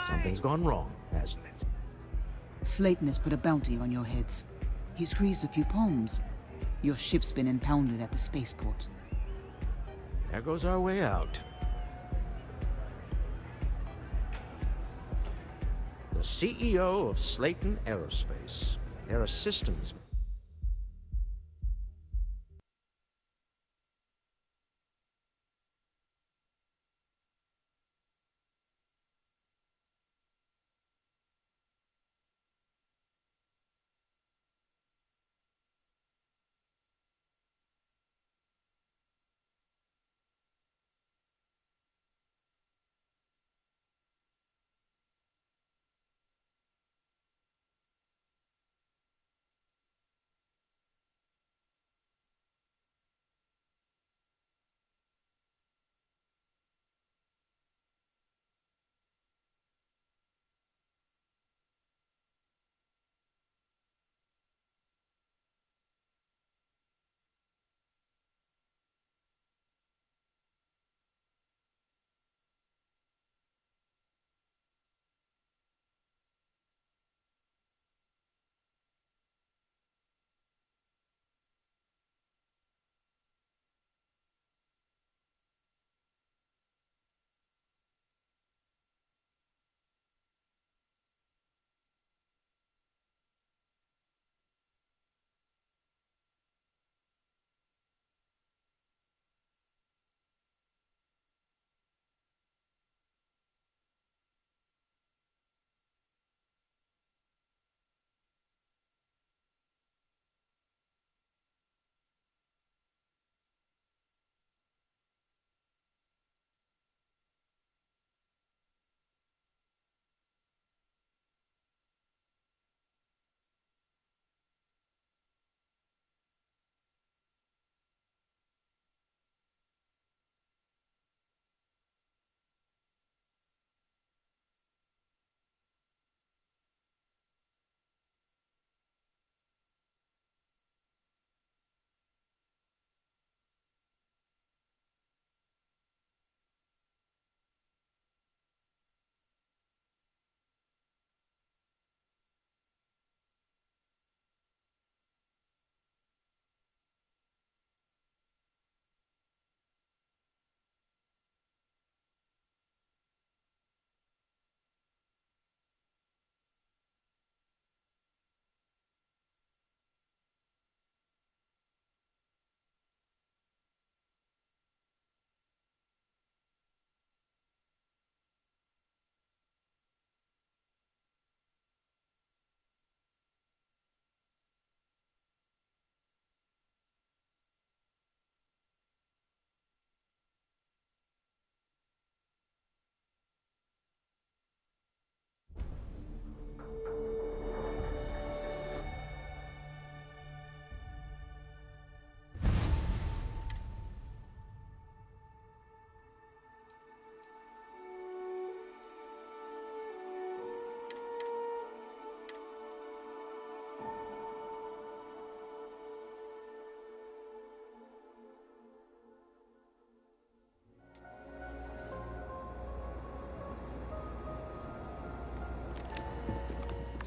Something's gone wrong, hasn't it? Slayton has put a bounty on your heads. He's greased a few palms. Your ship's been impounded at the spaceport. There goes our way out. The CEO of Slayton Aerospace. They're a systems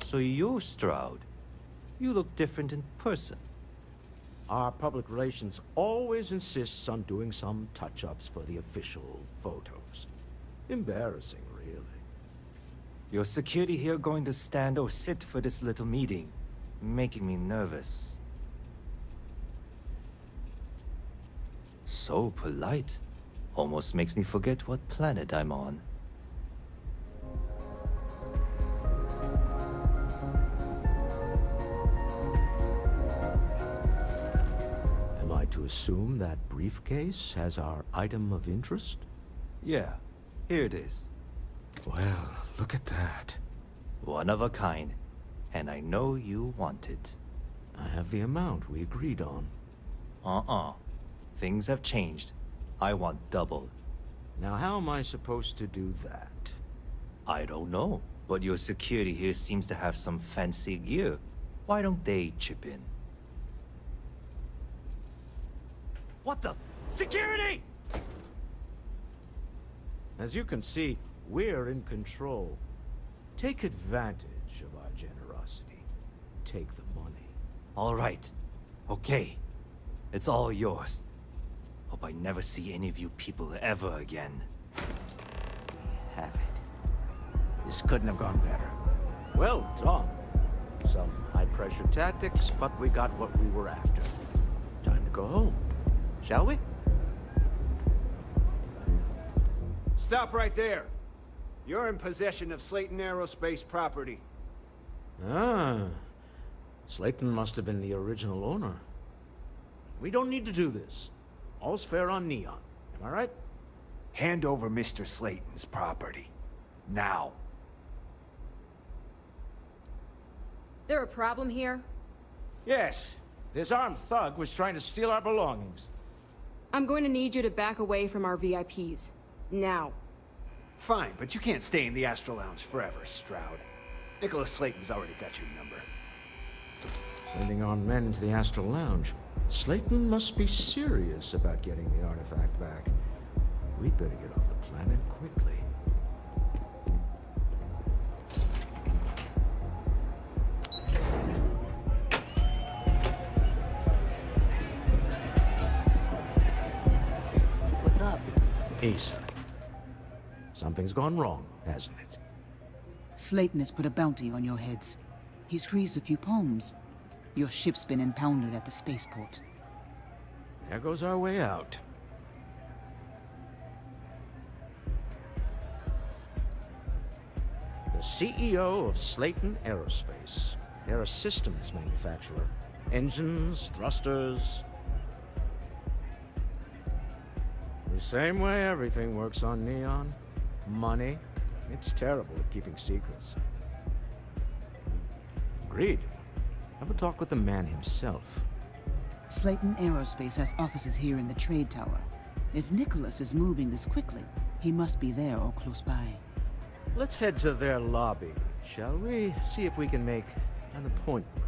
So you're Stroud. You look different in person. Our public relations always insists on doing some touch-ups for the official photos. Embarrassing, really. Your security here going to stand or sit for this little meeting, making me nervous. So polite. Almost makes me forget what planet I'm on. Am I to assume that briefcase has our item of interest? Yeah, here it is. Well, look at that. One of a kind. And I know you want it. I have the amount we agreed on. Things have changed. I want double. Now how am I supposed to do that? I don't know, but your security here seems to have some fancy gear. Why don't they chip in? What the? Security! As you can see, we're in control. Take advantage of our generosity. Take the money. All right. Okay. It's all yours. Hope I never see any of you people ever again. We have it. This couldn't have gone better. Well done. Some high-pressure tactics, but we got what we were after. Time to go home. Shall we? Stop right there. You're in possession of Slayton Aerospace property. Ah. Slayton must have been the original owner. We don't need to do this. All's fair on Neon. Am I right? Hand over Mr. Slayton's property. Now. There a problem here? Yes. This armed thug was trying to steal our belongings. I'm going to need you to back away from our VIPs. Now. Fine, but you can't stay in the Astro Lounge forever, Stroud. Nicholas Slayton's already got your number. Sending armed men into the Astral Lounge. Slayton must be serious about getting the artifact back. We'd better get off the planet quickly. What's up? Asa. Something's gone wrong, hasn't it? Slayton has put a bounty on your heads. He squeezed a few palms. Your ship's been impounded at the spaceport. There goes our way out. The CEO of Slayton Aerospace. They're a systems manufacturer. Engines, thrusters. The same way everything works on Neon. Money. It's terrible at keeping secrets. Agreed. Have a talk with the man himself. Slayton Aerospace has offices here in the trade tower. If Nicholas is moving this quickly, he must be there or close by. Let's head to their lobby, shall we? See if we can make an appointment.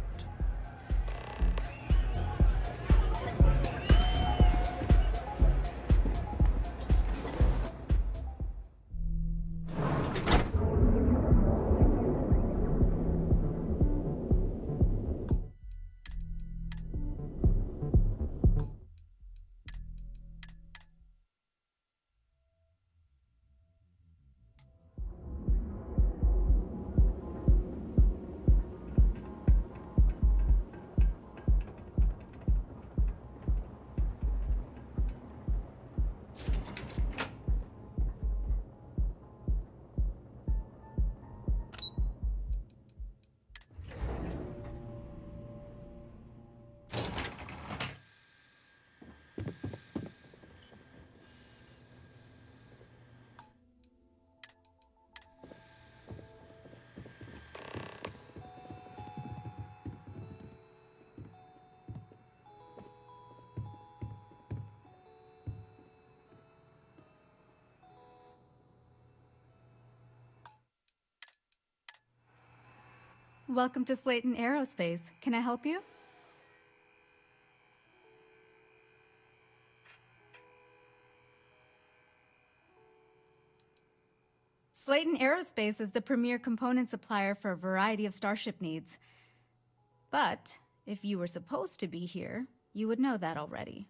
Welcome to Slayton Aerospace. Can I help you? Slayton Aerospace is the premier component supplier for a variety of starship needs. But if you were supposed to be here, you would know that already.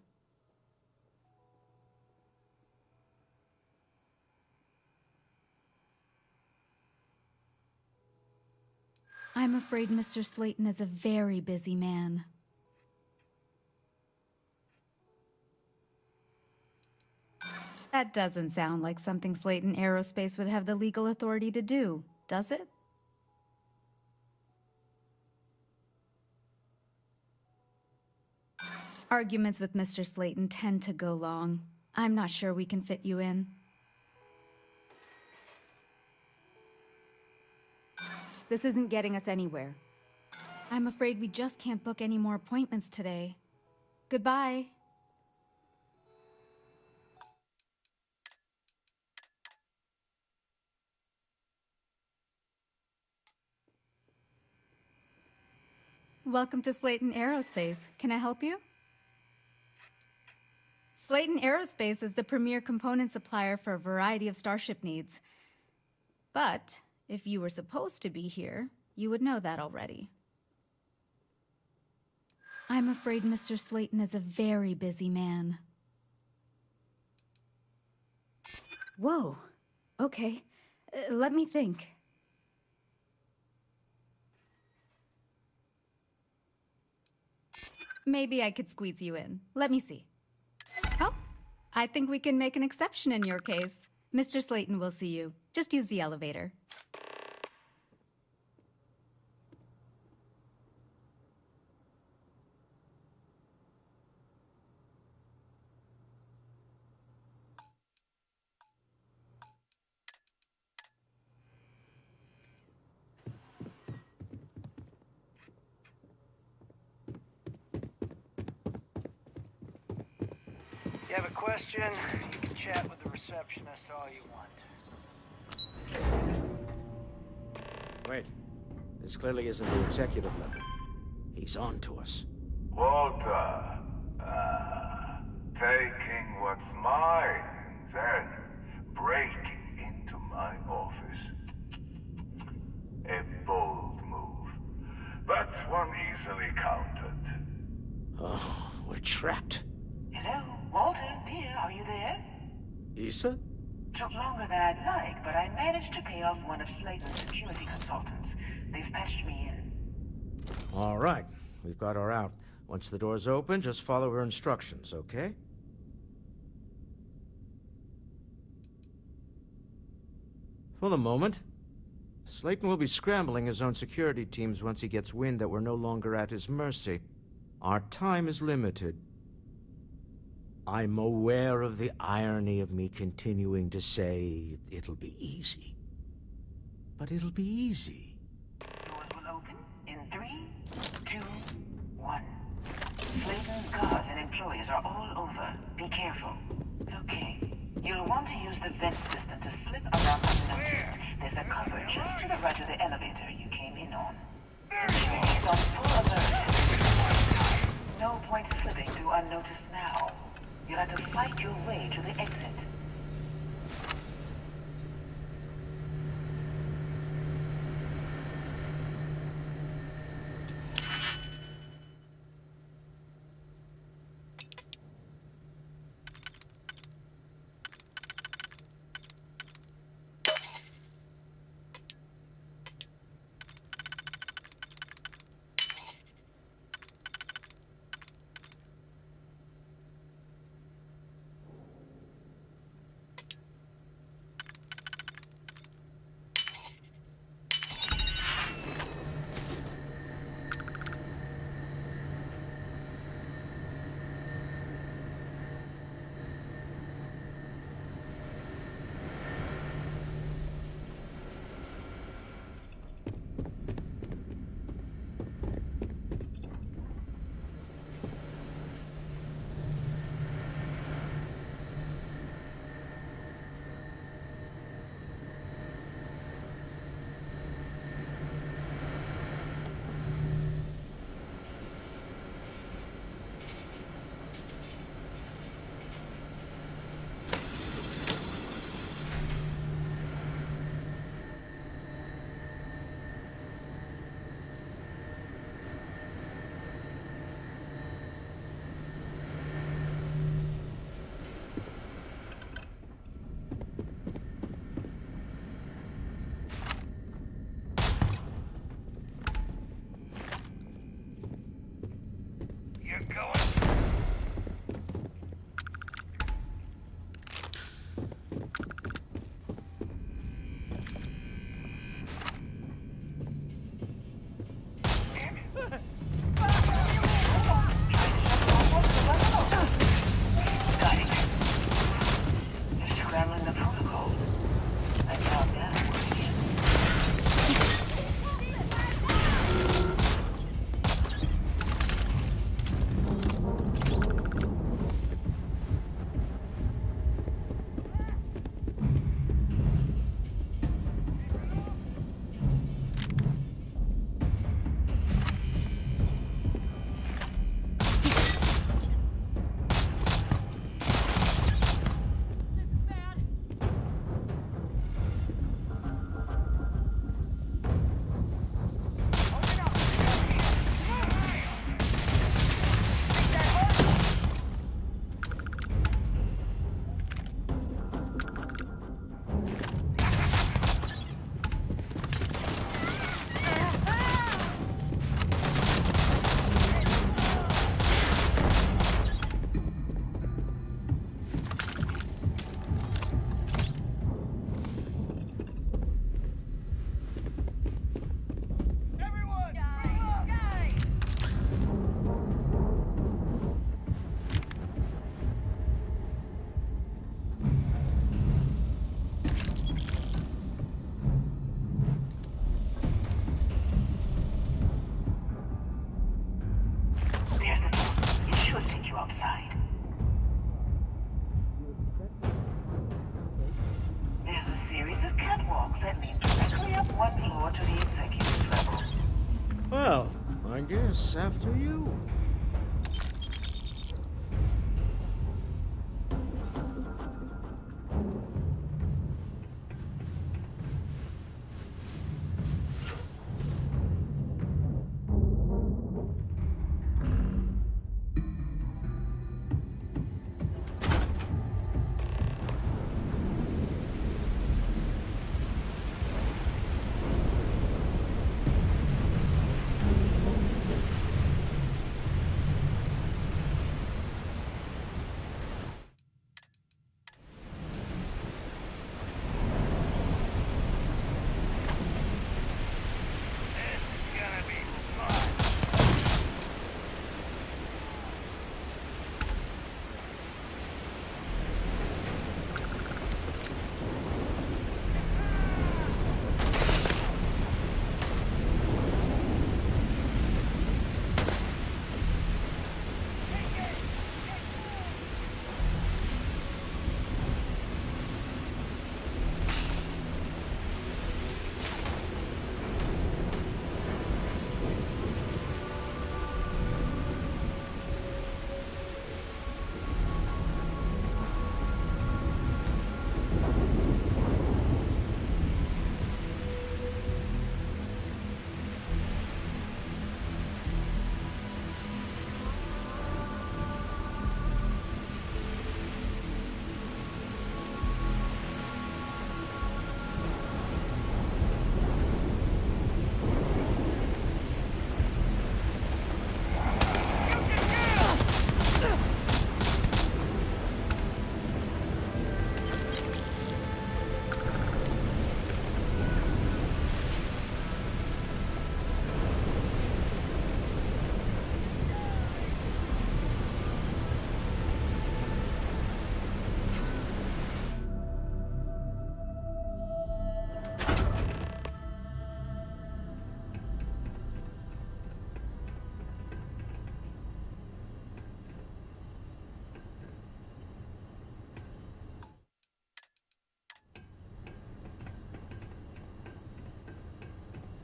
I'm afraid Mr. Slayton is a very busy man. That doesn't sound like something Slayton Aerospace would have the legal authority to do, does it? Arguments with Mr. Slayton tend to go long. I'm not sure we can fit you in. This isn't getting us anywhere. I'm afraid we just can't book any more appointments today. Goodbye. Welcome to Slayton Aerospace. Can I help you? Slayton Aerospace is the premier component supplier for a variety of starship needs. But if you were supposed to be here, you would know that already. I'm afraid Mr. Slayton is a very busy man. Whoa. Okay. Let me think. Maybe I could squeeze you in. Let me see. Oh, I think we can make an exception in your case. Mr. Slayton will see you. Just use the elevator. You have a question, you can chat with the receptionist all you want. Wait. This clearly isn't the executive level. He's on to us. Walter. Taking what's mine, then breaking into my office. A bold move, but one easily countered. Oh, we're trapped. Hello, Walter, dear, are you there? Issa? Took longer than I'd like, but I managed to pay off one of Slayton's security consultants. They've patched me in. All right. We've got her out. Once the door's open, just follow her instructions, okay? For the moment, Slayton will be scrambling his own security teams once he gets wind that we're no longer at his mercy. Our time is limited. I'm aware of the irony of me continuing to say it'll be easy. But it'll be easy. Doors will open in 3, 2, 1. Slayton's guards and employees are all over. Be careful. Okay. You'll want to use the vent system to slip around unnoticed. There's a cupboard just to the right of the elevator you came in on. Security's on full alert. No point slipping through unnoticed now. You'll have to fight your way to the exit. onto the executive level. Well, I guess after you.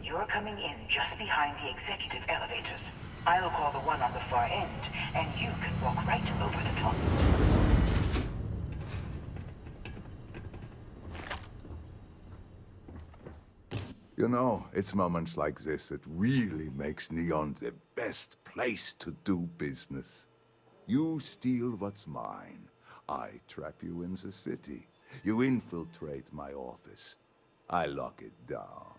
You're coming in just behind the executive elevators. I'll call the one on the far end, and you can walk right over the top. You know, it's moments like this that really makes Neon the best place to do business. You steal what's mine. I trap you in the city. You infiltrate my office. I lock it down.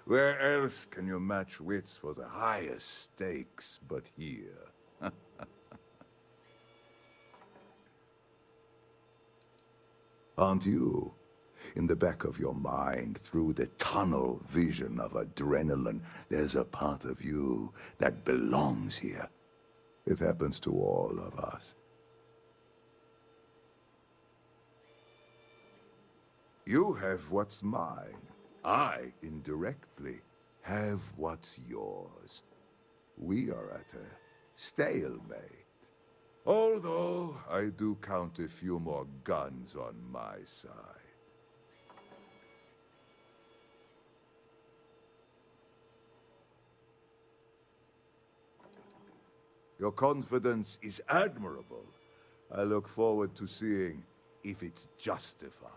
Where else can you match wits for the highest stakes but here? Aren't you? In the back of your mind, through the tunnel vision of adrenaline, there's a part of you that belongs here. It happens to all of us. You have what's mine. I, indirectly, have what's yours. We are at a stalemate. Although, I do count a few more guns on my side. Your confidence is admirable. I look forward to seeing if it's justified.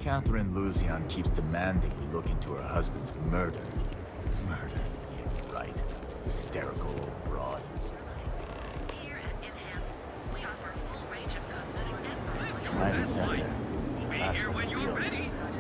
Catherine Luzian keeps demanding we look into her husband's murder. Murder, yeah, right. Hysterical old broad. Private sector. That's where the real money is at.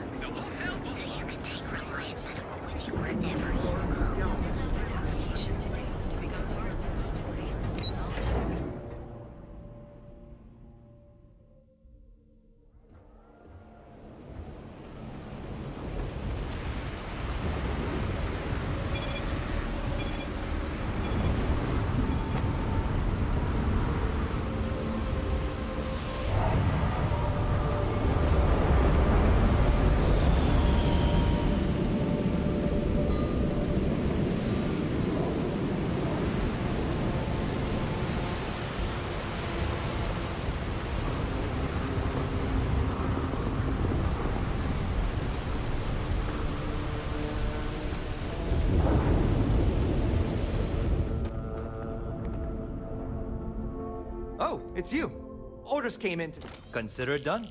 Oh, it's you. Orders came in. Consider it done.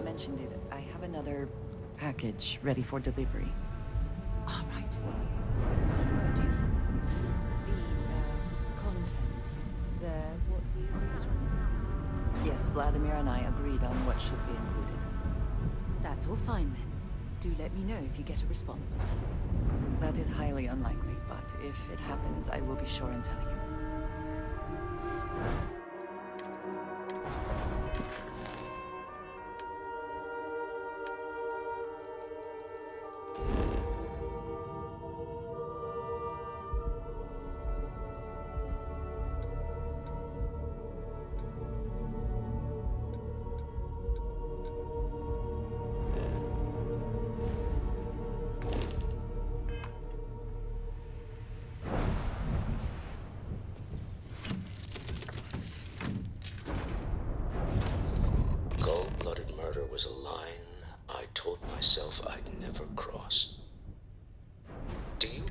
Mentioned it. I have another package ready for delivery. All right. Suppose you were due for the contents. What we agreed on. Yes, Vladimir and I agreed on what should be included. That's all fine then. Do let me know if you get a response. That is highly unlikely, but if it happens, I will be sure and tell you. Cold-blooded murder was a line I told myself I'd never cross. Do you?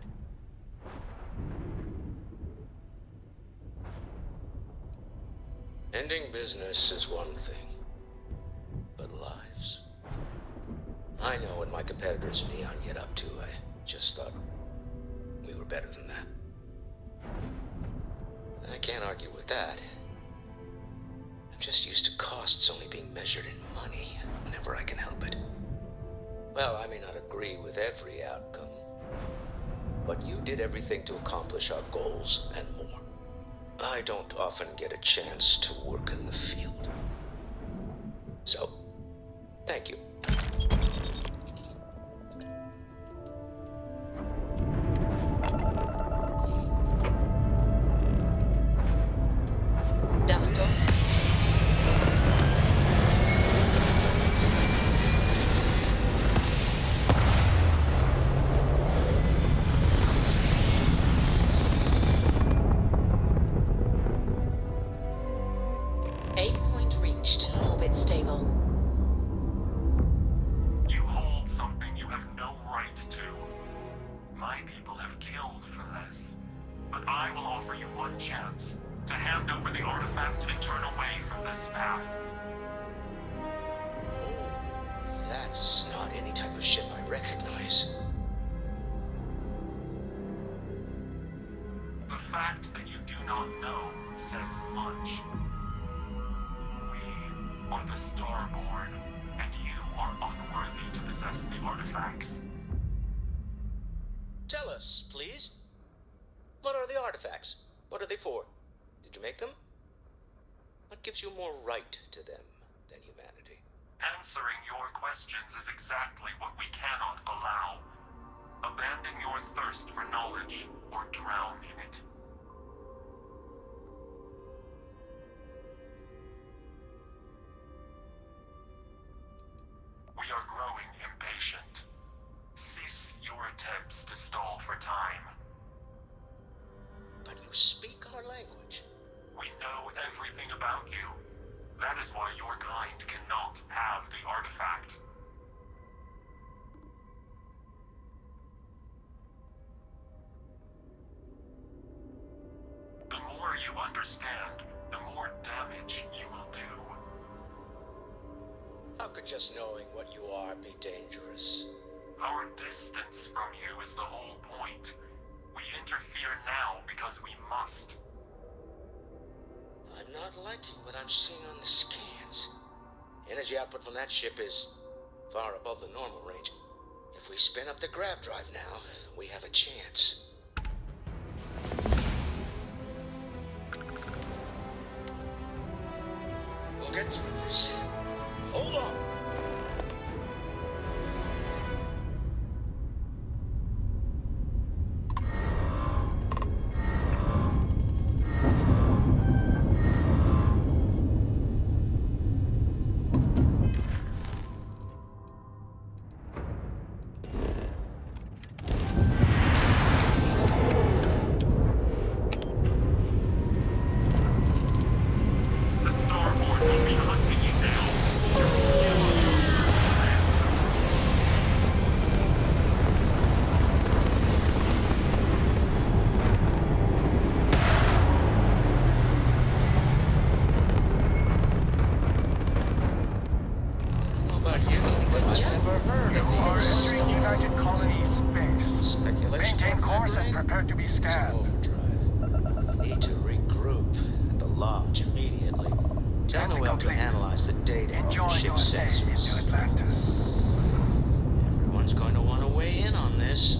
Ending business is one thing, but lives? I know what my competitors in Neon get up to. I just thought we were better than that. I can't argue with that. I'm just used to costs only being measured in money whenever I can help it. Well, I may not agree with every outcome, but you did everything to accomplish our goals and more. I don't often get a chance to work in the field. So, thank you. Dust off. Aim point reached. Orbit stable. You hold something you have no right to. My people have killed for this. But I will offer you one chance to hand over the artifact and turn away from this path. That's not any type of ship I recognize. The fact that you do not know says much. We are the Starborn, and you are unworthy to possess the artifacts. Tell us, please. What are the artifacts? What are they for? Did you make them? What gives you more right to them than humanity? Answering your questions is exactly what we cannot allow. Abandon your thirst for knowledge, or drown in it. We are growing impatient. Cease your attempts to stall for time. But you speak our language. We know everything about you. That is why your kind cannot have the artifact. The more you understand, the more damage you will do. How could just knowing what you are be dangerous? Our distance from you is the whole point. We interfere now because we must. I'm not liking what I'm seeing on the scans. Energy output from that ship is far above the normal range. If we spin up the grav drive now, we have a chance. We'll get through this. Hold on. Everyone's going to want to weigh in on this.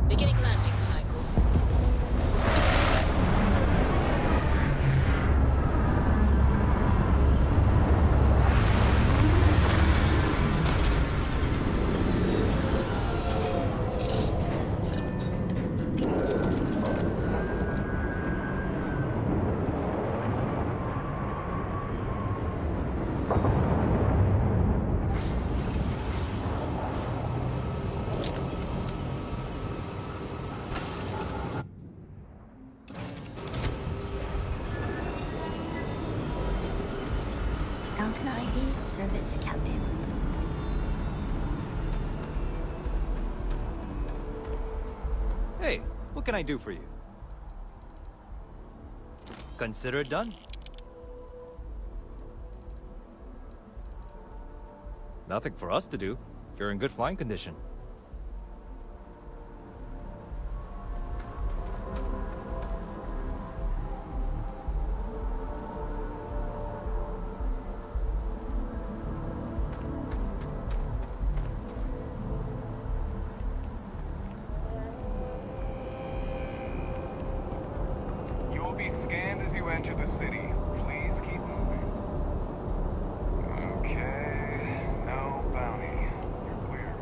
Beginning landing cycle. Falcon ID, service captain. Hey, what can I do for you? Consider it done. Nothing for us to do. You're in good flying condition. You will be scanned as you enter the city. Please keep moving. Okay, no bounty. You're clear.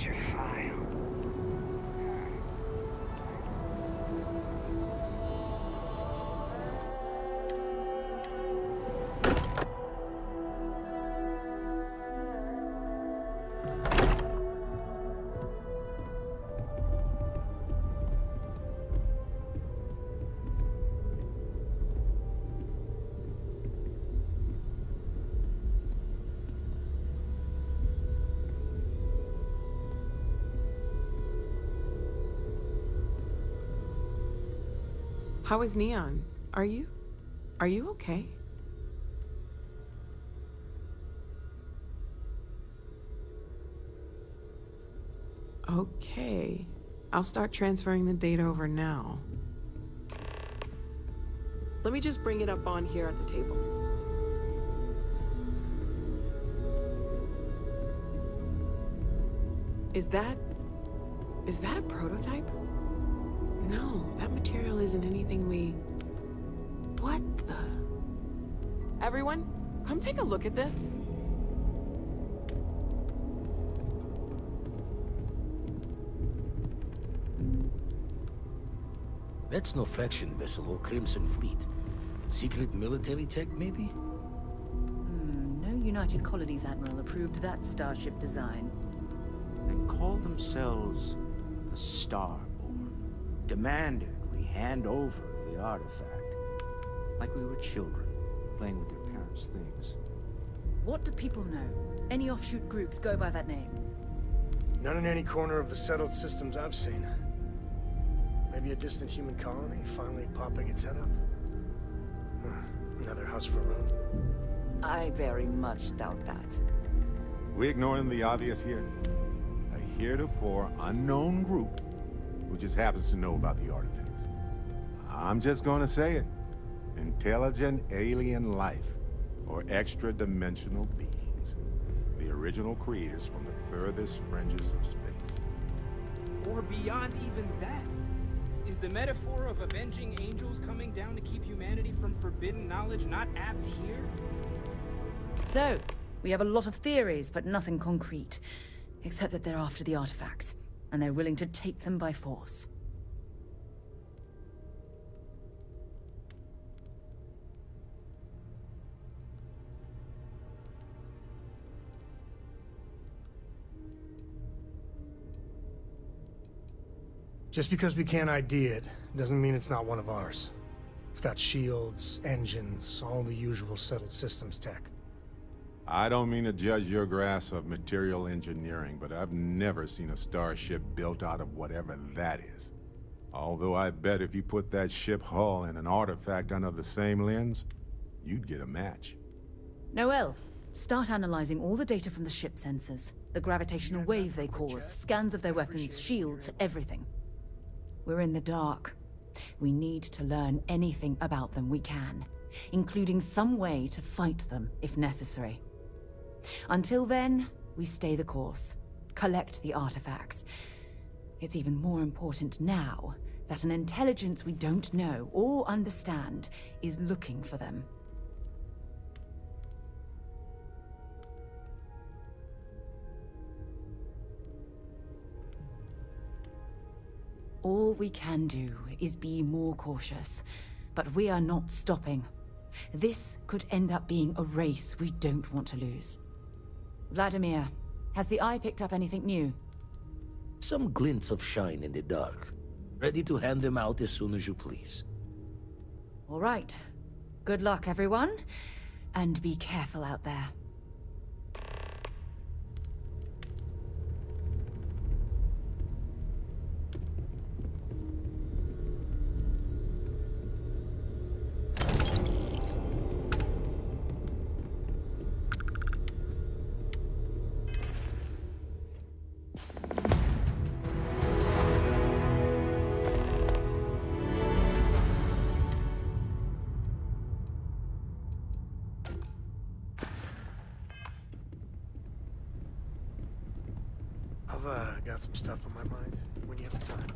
got your file. How is Neon? Are you okay? Okay. I'll start transferring the data over now. Let me just bring it up on here at the table. Is that a prototype? No, that material isn't anything we... What the... Everyone, come take a look at this. That's no faction vessel or Crimson Fleet. Secret military tech, maybe? No United Colonies Admiral approved that starship design. They call themselves the Starborn. Demanded we hand over the artifact. Like we were children, playing with their parents' things. What do people know? Any offshoot groups go by that name? Not in any corner of the settled systems I've seen. Maybe a distant human colony finally popping its head up. Another house for Rome. I very much doubt that. We ignoring the obvious here? A heretofore unknown group who just happens to know about the artifacts. I'm just gonna say it. Intelligent alien life, or extra-dimensional beings. The original creators from the furthest fringes of space. Or beyond even that. Is the metaphor of avenging angels coming down to keep humanity from forbidden knowledge not apt here? So, we have a lot of theories, but nothing concrete. Except that they're after the artifacts, and they're willing to take them by force. Just because we can't ID it, doesn't mean it's not one of ours. It's got shields, engines, all the usual settled systems tech. I don't mean to judge your grasp of material engineering, but I've never seen a starship built out of whatever that is. Although I bet if you put that ship hull and an artifact under the same lens, you'd get a match. Noel, start analyzing all the data from the ship sensors. The gravitational wave they caused, scans of their weapons, shields, everything. We're in the dark. We need to learn anything about them we can, including some way to fight them if necessary. Until then, we stay the course, collect the artifacts. It's even more important now that an intelligence we don't know or understand is looking for them. All we can do is be more cautious, but we are not stopping. This could end up being a race we don't want to lose. Vladimir, has the Eye picked up anything new? Some glints of shine in the dark. Ready to hand them out as soon as you please. All right. Good luck, everyone. And be careful out there. I've got some stuff on my mind when you have the time.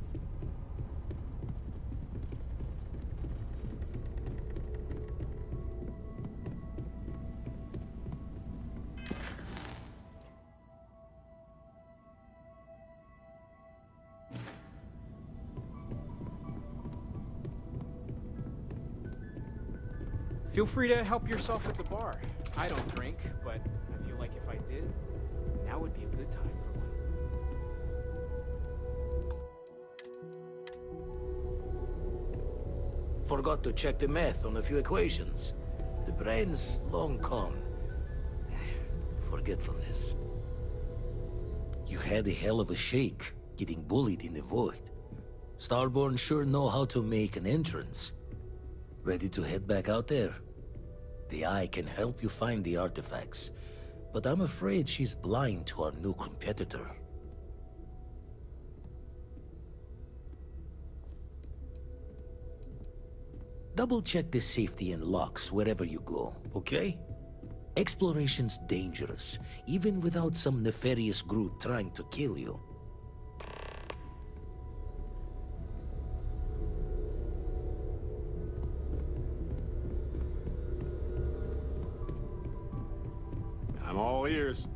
Feel free to help yourself at the bar. I don't drink, but I feel like if I did, now would be a good time for one. Forgot to check the math on a few equations. The brain's long gone. Forgetfulness. You had a hell of a shake, getting bullied in the void. Starborn sure know how to make an entrance. Ready to head back out there? The Eye can help you find the artifacts, but I'm afraid she's blind to our new competitor. Double-check the safety and locks wherever you go, okay? Exploration's dangerous, even without some nefarious group trying to kill you. I'm all ears.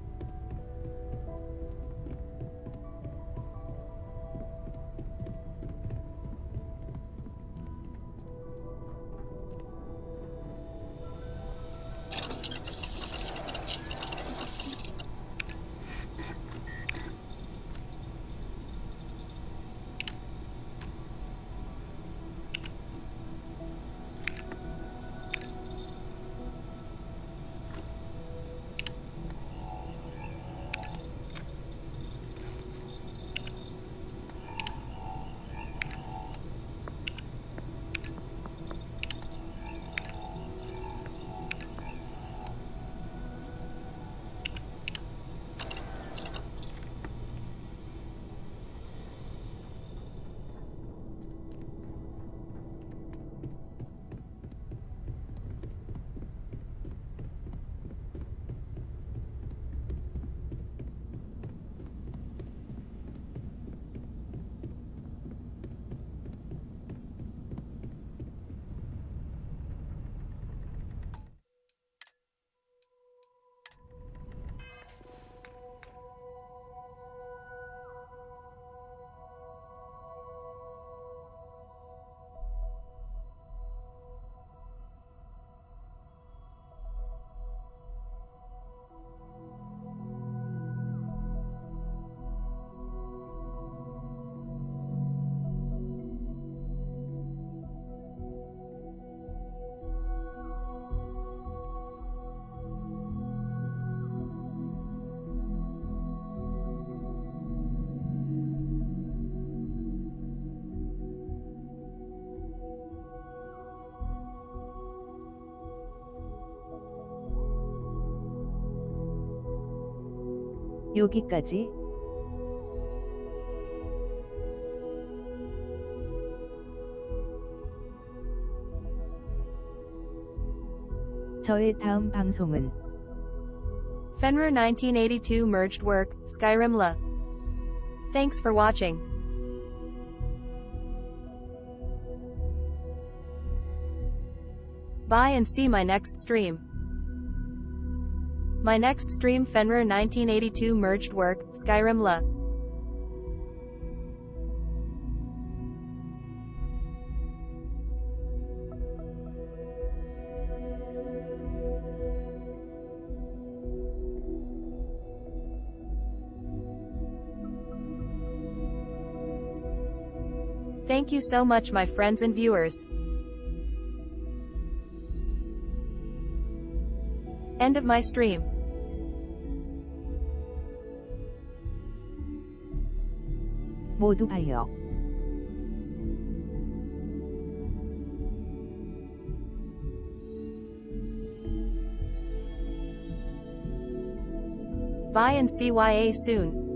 여기까지. 저의 다음 방송은 Fenrir 1982 merged work, Skyrim La. Thanks for watching. Bye and see my next stream. My next stream Fenrir 1982 merged work, Skyrim La. Thank you so much my friends and viewers. End of my stream. 모두 봐요. Bye and CYA soon.